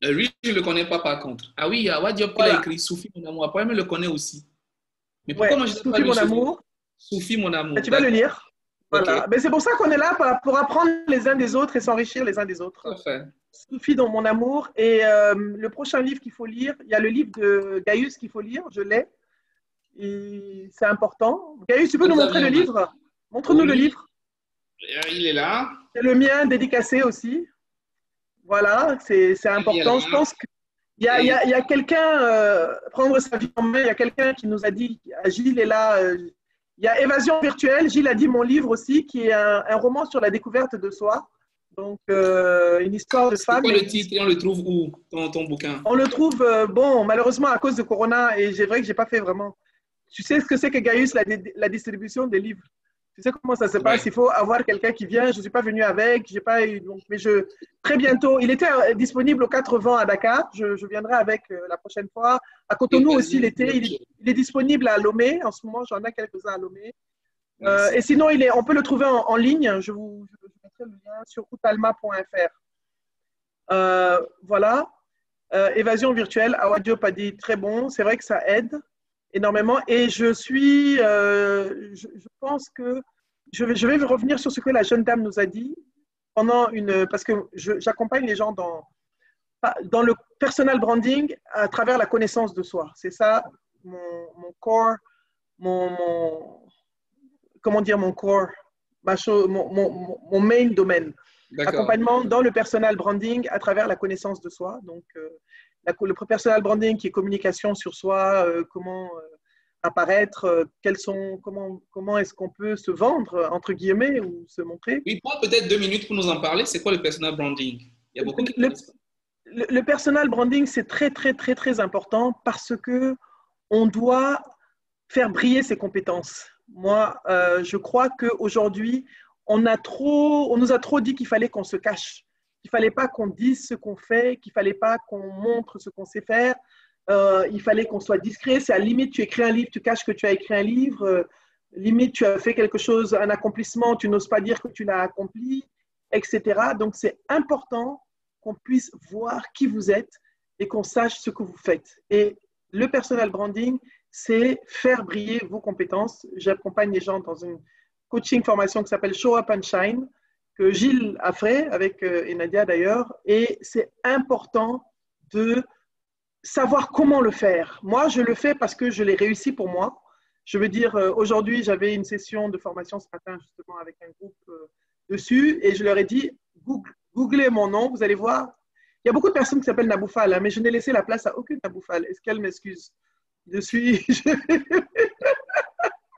Lui, je ne le connais pas par contre. Ah oui, Awa Diop qui l'a écrit, Soufi, mon amour. Après, il me le connaît aussi. Mais pourquoi moi je ne sais pas Soufi, mon amour. Soufi, mon amour. Et tu vas le lire. Voilà. Okay. Mais c'est pour ça qu'on est là pour apprendre les uns des autres et s'enrichir les uns des autres. Parfait. Soufi dans mon amour. Et le prochain livre qu'il faut lire, il y a le livre de Gaius qu'il faut lire, je l'ai. C'est important. Gaius, tu peux nous montrer le livre? Montre-nous le livre. Il est là. C'est le mien dédicacé aussi. Voilà, c'est important. Je pense qu'il y a quelqu'un, prendre sa vie en main, il y a quelqu'un qui nous a dit, Gilles est là. Il y a Évasion virtuelle, Gilles a dit mon livre aussi, qui est un roman sur la découverte de soi. Donc, une histoire de femme. C'est quoi le titre et on le trouve où, ton bouquin? On le trouve, bon, malheureusement, à cause de Corona, et c'est vrai que je n'ai pas fait vraiment. Tu sais ce que c'est que Gaius, la distribution des livres? Tu sais comment ça se passe? Il faut avoir quelqu'un qui vient. Je ne suis pas venu avec, j'ai pas eu, donc, mais très bientôt. Il était disponible aux 4 vents à Dakar. Je viendrai avec la prochaine fois. À Cotonou aussi l'été. Il est disponible à Lomé. En ce moment, j'en ai quelques-uns à Lomé. Et sinon, on peut le trouver en ligne. Je mettrai le lien sur outalma.fr. Voilà. Évasion virtuelle. Awa Diop a dit très bon. C'est vrai que ça aide énormément. Et je pense que je vais revenir sur ce que la jeune dame nous a dit parce que j'accompagne les gens dans le personal branding à travers la connaissance de soi. C'est ça mon core, comment dire mon core, mon main domaine. Accompagnement dans le personal branding à travers la connaissance de soi. Donc, le personal branding qui est communication sur soi, comment apparaître, comment est-ce qu'on peut se vendre, entre guillemets, ou se montrer. Oui, prends peut-être 2 minutes pour nous en parler. C'est quoi le personal branding? Il y a beaucoup qui le personal branding, c'est très, très, très, très important parce qu'on doit faire briller ses compétences. Moi, je crois qu'aujourd'hui, on nous a trop dit qu'il fallait qu'on se cache, qu'il ne fallait pas qu'on dise ce qu'on fait, qu'il ne fallait pas qu'on montre ce qu'on sait faire. Il fallait qu'on soit discret. C'est à la limite, tu écris un livre, tu caches que tu as écrit un livre. Limite, tu as fait quelque chose, un accomplissement, tu n'oses pas dire que tu l'as accompli, etc. Donc, c'est important qu'on puisse voir qui vous êtes et qu'on sache ce que vous faites. Et le personal branding, c'est faire briller vos compétences. J'accompagne les gens dans une coaching formation qui s'appelle Show Up and Shine, que Gilles a fait avec et Nadia d'ailleurs. Et c'est important de savoir comment le faire. Moi, je le fais parce que je l'ai réussi pour moi. Je veux dire, aujourd'hui, j'avais une session de formation ce matin justement avec un groupe dessus et je leur ai dit, googlez mon nom, vous allez voir. Il y a beaucoup de personnes qui s'appellent Naboufal, hein, mais je n'ai laissé la place à aucune Naboufal. Est-ce qu'elle m'excuse? Je suis...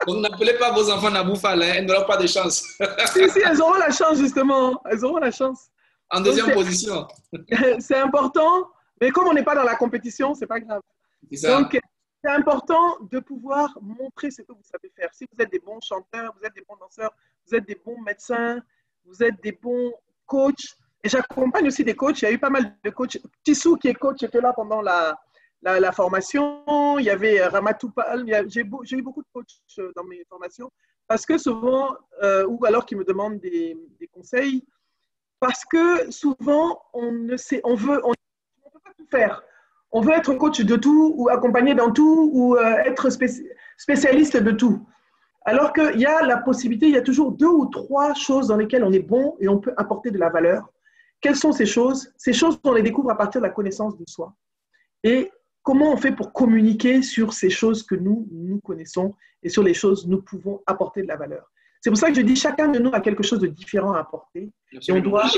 Donc, n'appelez pas vos enfants Naboufal, hein, elles n'auront pas de chance. si, elles auront la chance, justement. Elles auront la chance. En deuxième position. C'est important, mais comme on n'est pas dans la compétition, c'est pas grave. Donc, c'est important de pouvoir montrer ce que vous savez faire. Si vous êtes des bons chanteurs, vous êtes des bons danseurs, vous êtes des bons médecins, vous êtes des bons coachs. Et j'accompagne aussi des coachs. Il y a eu pas mal de coachs. Tissou, qui est coach, était là pendant la formation. Il y avait Ramatoupal. J'ai eu beaucoup de coachs dans mes formations. Parce que souvent, ou alors qu'ils me demandent des conseils, parce que souvent, on ne peut pas tout faire. On veut être coach de tout, ou accompagné dans tout, ou être spécialiste de tout. Alors qu'il y a la possibilité, il y a toujours 2 ou 3 choses dans lesquelles on est bon et on peut apporter de la valeur. Quelles sont ces choses? Ces choses, on les découvre à partir de la connaissance de soi. Et comment on fait pour communiquer sur ces choses que nous connaissons et sur les choses nous pouvons apporter de la valeur. C'est pour ça que je dis chacun de nous a quelque chose de différent à apporter et on doit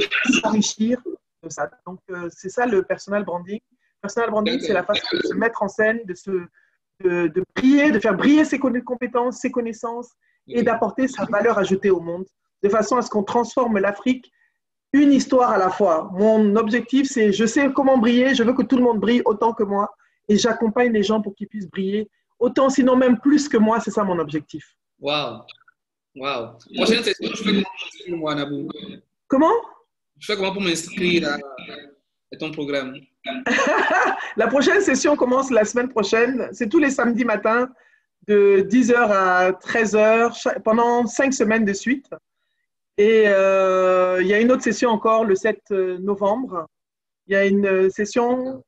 s'enrichir de ça. Donc, c'est ça le personal branding. Le personal branding, c'est la façon de se mettre en scène, de briller, de faire briller ses compétences, ses connaissances et d'apporter sa valeur ajoutée au monde de façon à ce qu'on transforme l'Afrique une histoire à la fois. Mon objectif, c'est je sais comment briller, je veux que tout le monde brille autant que moi et j'accompagne les gens pour qu'ils puissent briller autant, sinon même plus que moi. C'est ça mon objectif. Waouh! Waouh! Prochaine session, je fais comment Nabou? Comment? Je fais comment pour m'inscrire à ton programme? La prochaine session commence la semaine prochaine. C'est tous les samedis matins de 10h à 13h pendant 5 semaines de suite. Et il y a une autre session encore le 7 novembre. Il y a une session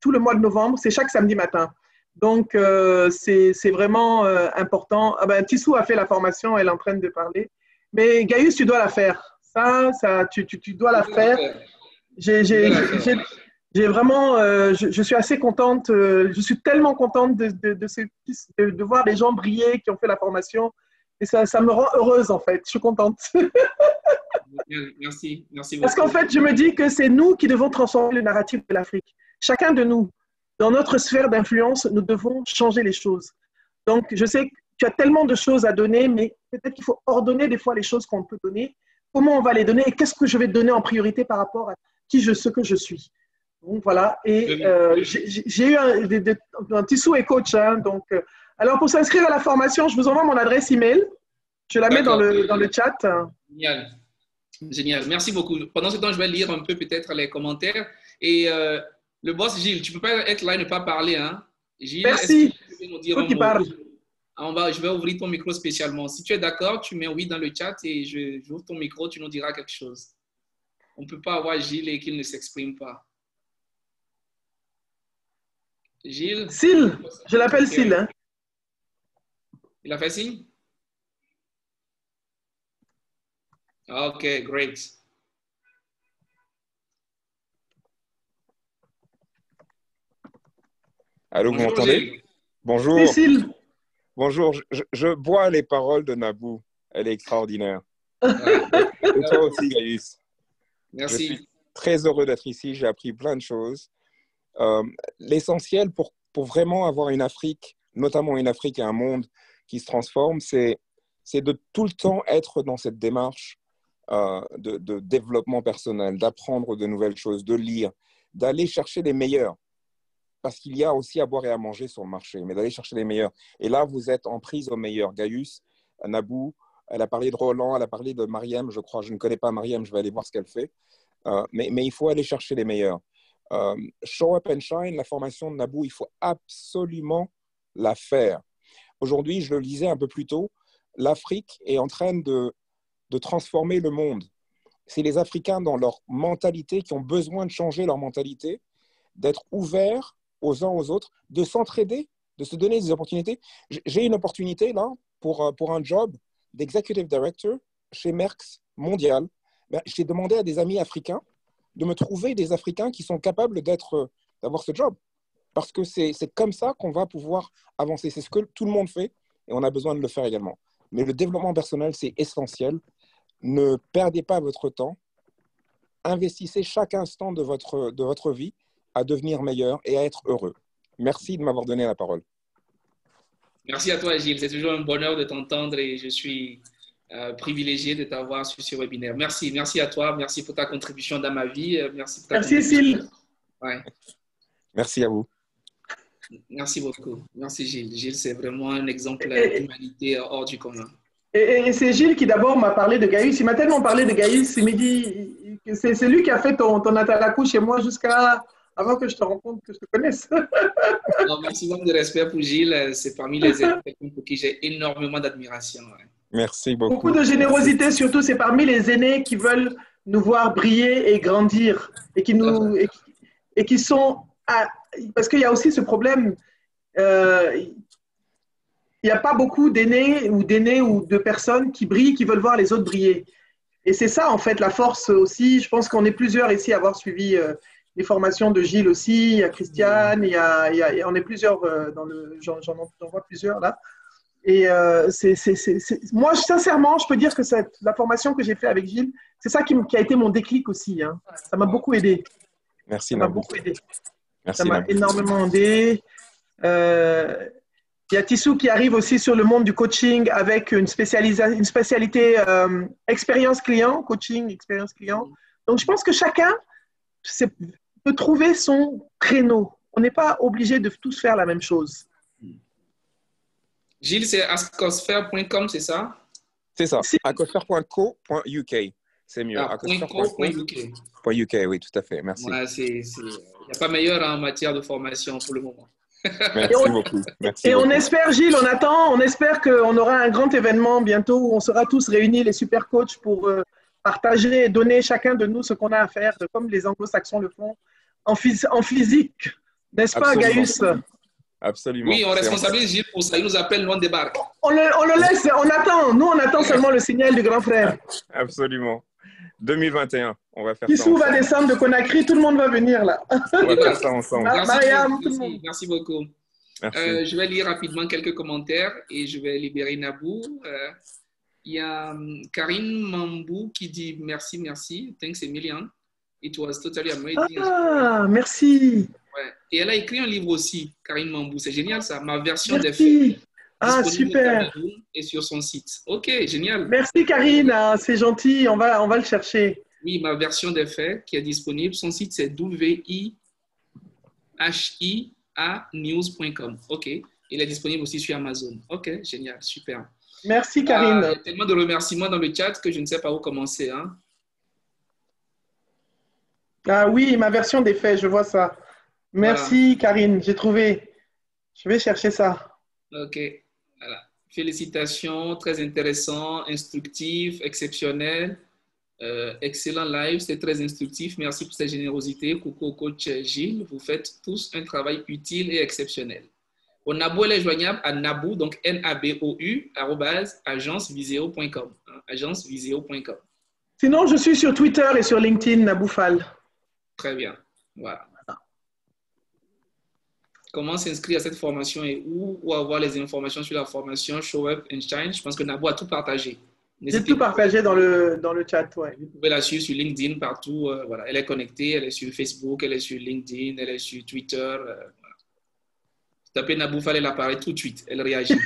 tout le mois de novembre. C'est chaque samedi matin. Donc, c'est vraiment important. Ah ben, Tissou a fait la formation, elle est en train de parler. Mais Gaius, tu dois la faire. Tu dois la faire. J'ai vraiment, je suis assez contente, je suis tellement contente de voir les gens briller qui ont fait la formation. Et ça me rend heureuse, en fait. Je suis contente. Merci beaucoup. Parce qu'en fait, je me dis que c'est nous qui devons transformer le narratif de l'Afrique. Chacun de nous, dans notre sphère d'influence, nous devons changer les choses. Donc, je sais que tu as tellement de choses à donner, mais peut-être qu'il faut ordonner des fois les choses qu'on peut donner. Comment on va les donner et qu'est-ce que je vais donner en priorité par rapport à ce que je suis. Donc, voilà. Et j'ai eu un Tissou et coach. Hein, donc, alors, pour s'inscrire à la formation, je vous envoie mon adresse email. Je la mets dans le chat. Génial. Génial. Merci beaucoup. Pendant ce temps, je vais lire un peu peut-être les commentaires. Et le boss Gilles, tu ne peux pas être là et ne pas parler. Hein? Gilles, merci. Tu peux nous dire un qui mot? parle. Je vais ouvrir ton micro spécialement. Si tu es d'accord, tu mets oui dans le chat et j'ouvre ton micro, tu nous diras quelque chose. On ne peut pas avoir Gilles et qu'il ne s'exprime pas. Gilles? Syl, je l'appelle Syl. Hein. Il a fait signe? OK, great. Allô, vous m'entendez? Bonjour. Oui, Syl. Bonjour, je bois les paroles de Nabou. Elle est extraordinaire. Et toi aussi, Gaius. Merci. Je suis très heureux d'être ici. J'ai appris plein de choses. L'essentiel pour vraiment avoir une Afrique, notamment une Afrique et un monde qui se transforme, c'est de tout le temps être dans cette démarche de développement personnel, d'apprendre de nouvelles choses, de lire, d'aller chercher les meilleurs. Parce qu'il y a aussi à boire et à manger sur le marché, mais d'aller chercher les meilleurs. Et là, vous êtes en prise aux meilleurs. Gaius, Nabou, elle a parlé de Roland, elle a parlé de Mariam, je crois. Je ne connais pas Mariam, je vais aller voir ce qu'elle fait. Mais il faut aller chercher les meilleurs. Show Up and Shine, la formation de Nabou, il faut absolument la faire. Aujourd'hui, je le disais un peu plus tôt, l'Afrique est en train de transformer le monde. C'est les Africains dans leur mentalité qui ont besoin de changer leur mentalité, d'être ouverts aux uns aux autres, de s'entraider, de se donner des opportunités. J'ai une opportunité là pour un job d'executive director chez Merckx Mondial. J'ai demandé à des amis africains de me trouver des Africains qui sont capables d'avoir ce job. Parce que c'est comme ça qu'on va pouvoir avancer. C'est ce que tout le monde fait et on a besoin de le faire également. Mais le développement personnel, c'est essentiel. Ne perdez pas votre temps. Investissez chaque instant de votre vie à devenir meilleur et à être heureux. Merci de m'avoir donné la parole. Merci à toi, Gilles. C'est toujours un bonheur de t'entendre et je suis privilégié de t'avoir sur ce webinaire. Merci. Merci à toi. Merci pour ta contribution dans ma vie. Merci, Syl. Ouais. Merci à vous. Merci beaucoup. Merci, Gilles. Gilles, c'est vraiment un exemple d'humanité hors du commun. Et c'est Gilles qui d'abord m'a parlé de Gaius. Il m'a tellement parlé de Gaius, il m'a dit que c'est lui qui a fait ton atalakou chez moi jusqu'à avant que je te rencontre, que je te connaisse. Un maximum de respect pour Gilles. C'est parmi les élèves pour qui j'ai énormément d'admiration. Ouais. Merci beaucoup. Beaucoup de générosité, surtout. C'est parmi les aînés qui veulent nous voir briller et grandir et qui sont... parce qu'il y a aussi ce problème... il n'y a pas beaucoup d'aînés ou de personnes qui brillent, qui veulent voir les autres briller. Et c'est ça, en fait, la force aussi. Je pense qu'on est plusieurs ici à avoir suivi les formations de Gilles aussi. Il y a Christiane, on est plusieurs, j'en vois plusieurs là. Et moi, sincèrement, je peux dire que la formation que j'ai faite avec Gilles, c'est ça qui a été mon déclic aussi. Hein. Ça m'a beaucoup aidé. Merci, ça m'a beaucoup aidé. Merci, ça m'a énormément aidé. Il y a Tissou qui arrive aussi sur le monde du coaching avec une spécialité expérience client, coaching, expérience client. Donc, je pense que chacun peut trouver son créneau. On n'est pas obligé de tous faire la même chose. Gilles, c'est ascosphère.com, c'est ça? C'est ça, ascosphère.co.uk. C'est mieux. Ah, .co.uk. .uk, oui, tout à fait. Merci. Ouais, il n'y a pas meilleur en matière de formation pour le moment. Merci beaucoup. Merci on beaucoup. espère, Gilles, on espère qu'on aura un grand événement bientôt où on sera tous réunis, les super coachs, pour partager et donner chacun de nous ce qu'on a à faire, comme les anglo-saxons le font, en physique. N'est-ce pas, Absolument. Gaius? Absolument. Oui, on responsabilise Gilles pour ça. Il nous appelle, nous on débarque. On le laisse, on attend. Nous, on attend seulement le signal du grand frère. Absolument. 2021, on va faire ça. Kissou va descendre de Conakry, tout le monde va venir là. On va faire ça ensemble. Mariam, tout le monde. Merci beaucoup. Merci. Je vais lire rapidement quelques commentaires et je vais libérer Nabou. Il y a Karine Mambou qui dit merci, merci. Thanks a million. It was totally amazing. Ah, merci. Ouais. Et elle a écrit un livre aussi, Karine Mambou. C'est génial ça. Ma version des faits. Merci. Ah, Disponible au super. Cameroun et sur son site. Ok, génial. Merci, Karine. Ah, c'est gentil. On va le chercher. Oui, ma version des faits qui est disponible. Son site, c'est wihianews.com. OK. Il est disponible aussi sur Amazon. OK, génial, super. Merci, Karine. Il y a tellement de remerciements dans le chat que je ne sais pas où commencer. Hein. Ah oui, ma version des faits, je vois ça. Merci, voilà. Karine, j'ai trouvé. Je vais chercher ça. OK. Voilà. Félicitations, très intéressant, instructif, exceptionnel. Excellent live, c'est très instructif. Merci pour cette générosité. Coucou, coach Gilles. Vous faites tous un travail utile et exceptionnel. Nabou, elle est joignable à Nabou, donc NABOU, @agenceviseo.com. Agenceviseo.com. Sinon, je suis sur Twitter et sur LinkedIn, Nabou Fall. Très bien. Voilà. Comment s'inscrire à cette formation et où avoir les informations sur la formation Show Up and Shine? Je pense que Nabou a tout partagé. J'ai tout partagé dans le chat, ouais. Vous pouvez la suivre sur LinkedIn partout. Voilà. Elle est connectée, elle est sur Facebook, elle est sur LinkedIn, elle est sur Twitter. Voilà. Tapez Nabou Fall, elle apparaît tout de suite. Elle réagit.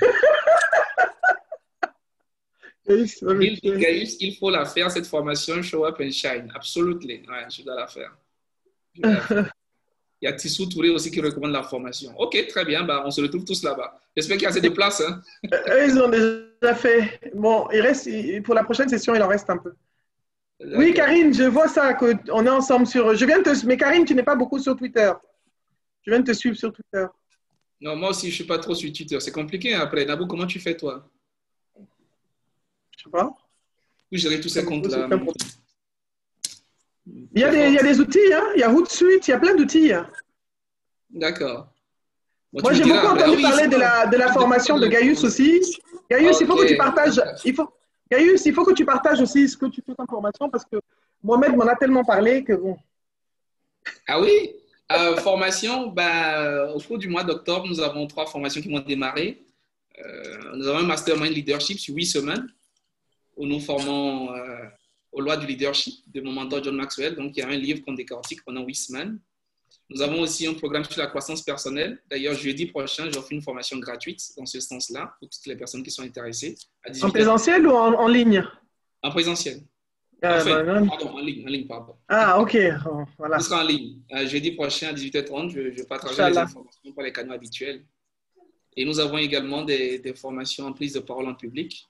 Gaïus, il faut la faire, cette formation Show Up and Shine. Absolument. Ouais, je dois la faire. Il y a Tissou Touré aussi qui recommande la formation. OK, très bien. Bah, on se retrouve tous là-bas. J'espère qu'il y a assez de place. Hein. Ils ont déjà fait. Bon, pour la prochaine session, il en reste un peu. Oui, Karine, je vois ça. On est ensemble sur. Mais Karine, tu n'es pas beaucoup sur Twitter. Je viens de te suivre sur Twitter. Non, moi aussi, je ne suis pas trop sur Twitter. C'est compliqué après. Nabou, comment tu fais, toi? Je sais pas. Vous gérez tous ces comptes-là. Il y a des outils, hein. Il y a Hootsuite, il y a plein d'outils. D'accord. Bon, moi, j'ai beaucoup entendu parler de la formation de Gaïus aussi. Gaïus, il faut que tu partages. Gaïus, il faut que tu partages aussi ce que tu fais en formation parce que Mohamed m'en a tellement parlé que bon. Ah oui? Formation, au cours du mois d'octobre, nous avons 3 formations qui vont démarrer. Nous avons un mastermind leadership sur 8 semaines où nous formons aux lois du leadership de mon mentor John Maxwell. Donc, il y a un livre qu'on décortique pendant 8 semaines. Nous avons aussi un programme sur la croissance personnelle. D'ailleurs, jeudi prochain, j'offre une formation gratuite dans ce sens-là pour toutes les personnes qui sont intéressées. En présentiel ou en ligne? En présentiel. Pardon, en ligne, pardon. Ah, OK. Voilà. Ce sera en ligne. Jeudi prochain à 18h30, je partagerai les informations par les canaux habituels. Et nous avons également des formations en prise de parole en public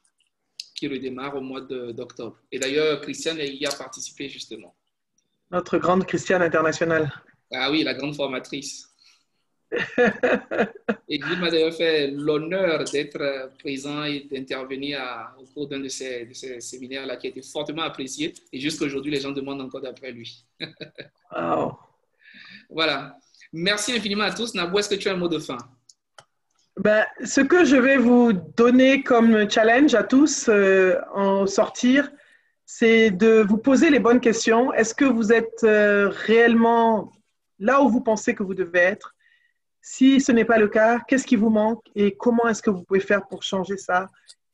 qui redémarrent au mois d'octobre. Et d'ailleurs, Christiane y a participé justement. Notre grande Christiane internationale. Ah oui, la grande formatrice. Et Guy m'a d'ailleurs fait l'honneur d'être présent et d'intervenir au cours d'un de ces séminaires-là qui a été fortement apprécié. Et jusqu'à aujourd'hui, les gens demandent encore d'après lui. Wow. Voilà. Merci infiniment à tous. Nabou, est-ce que tu as un mot de fin? Ce que je vais vous donner comme challenge à tous en sortir, c'est de vous poser les bonnes questions. Est-ce que vous êtes réellement là où vous pensez que vous devez être? Si ce n'est pas le cas, qu'est-ce qui vous manque et comment est-ce que vous pouvez faire pour changer ça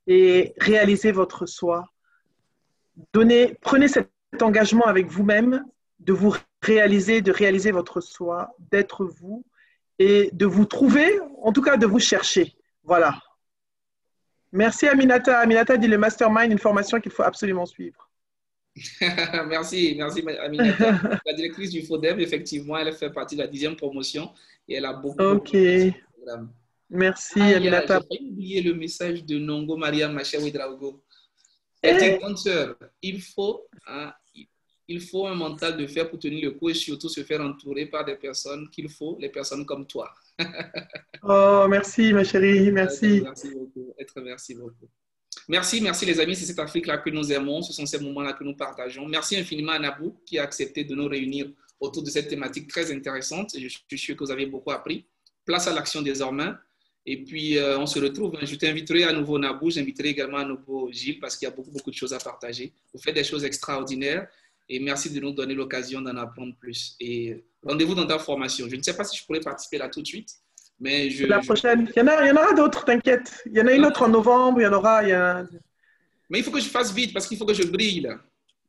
et réaliser votre soi? Prenez cet engagement avec vous-même de vous réaliser, de réaliser votre soi, d'être vous et de vous trouver, en tout cas de vous chercher. Voilà. Merci Aminata. Aminata dit le mastermind, une formation qu'il faut absolument suivre. Merci Aminata. La directrice du FODEB, effectivement, elle fait partie de la 10e promotion et elle a beaucoup de programmes. Merci Aminata. J'ai oublié le message de Nongo Maria Machewi Draogo. est une grande sœur. Il faut un mental de fer pour tenir le coup et surtout se faire entourer par des personnes qu'il faut, les personnes comme toi. Oh, merci, ma chérie, merci. Merci beaucoup. Merci beaucoup. Merci, merci les amis. C'est cette Afrique-là que nous aimons. Ce sont ces moments-là que nous partageons. Merci infiniment à Nabou qui a accepté de nous réunir autour de cette thématique très intéressante. Je suis sûr que vous avez beaucoup appris. Place à l'action désormais. Et puis, on se retrouve. Je t'inviterai à nouveau Nabou. J'inviterai également à nouveau Gilles parce qu'il y a beaucoup, beaucoup de choses à partager. Vous faites des choses extraordinaires. Et merci de nous donner l'occasion d'en apprendre plus. Et rendez-vous dans ta formation. Je ne sais pas si je pourrais participer là tout de suite, mais La prochaine. Il y en aura d'autres, t'inquiète. Il y en a une autre en novembre, il y en aura. Mais il faut que je fasse vite parce qu'il faut que je brille là.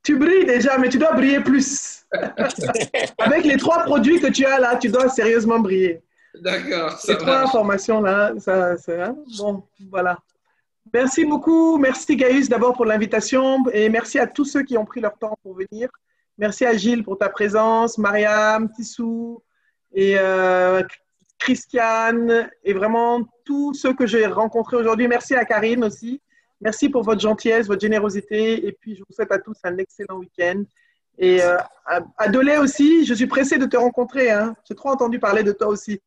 Tu brilles déjà, mais tu dois briller plus. Avec les 3 produits que tu as là, tu dois sérieusement briller. D'accord. Les 3 formations là, hein? Bon, voilà. Merci beaucoup. Merci Gaius d'abord pour l'invitation et merci à tous ceux qui ont pris leur temps pour venir. Merci à Gilles pour ta présence, Mariam, Tissou et Christiane et vraiment tous ceux que j'ai rencontrés aujourd'hui. Merci à Karine aussi. Merci pour votre gentillesse, votre générosité et puis je vous souhaite à tous un excellent week-end. Et Adolé aussi, je suis pressée de te rencontrer. Hein. J'ai trop entendu parler de toi aussi.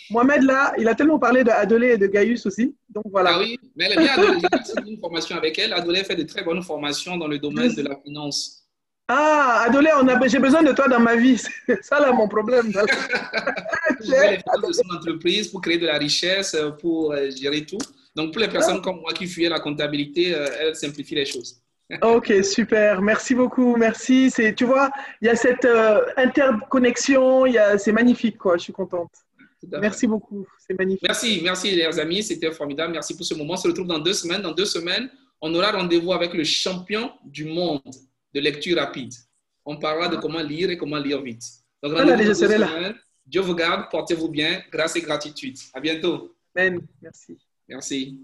Mohamed, là, il a tellement parlé d'Adolé et de Gaius aussi. Donc voilà. Ah oui, mais elle est bien Adolé. J'ai une formation avec elle. Adolé fait de très bonnes formations dans le domaine de la finance. Ah, Adolé, j'ai besoin de toi dans ma vie. C'est ça là mon problème. Je fais les finances de son entreprise pour créer de la richesse, pour gérer tout. Donc pour les personnes comme moi qui fuyaient la comptabilité, elle simplifie les choses. Ok, super. Merci beaucoup. Merci. Tu vois, il y a cette interconnexion. C'est magnifique, quoi. Je suis contente. Merci beaucoup. C'est magnifique. Merci les amis. C'était formidable. Merci pour ce moment. On se retrouve dans 2 semaines. Dans 2 semaines, on aura rendez-vous avec le champion du monde de lecture rapide. On parlera de comment lire et comment lire vite. Donc, rendez-vous dans 2 semaines. Dieu vous garde. Portez-vous bien. Grâce et gratitude. À bientôt. Amen. Merci. Merci.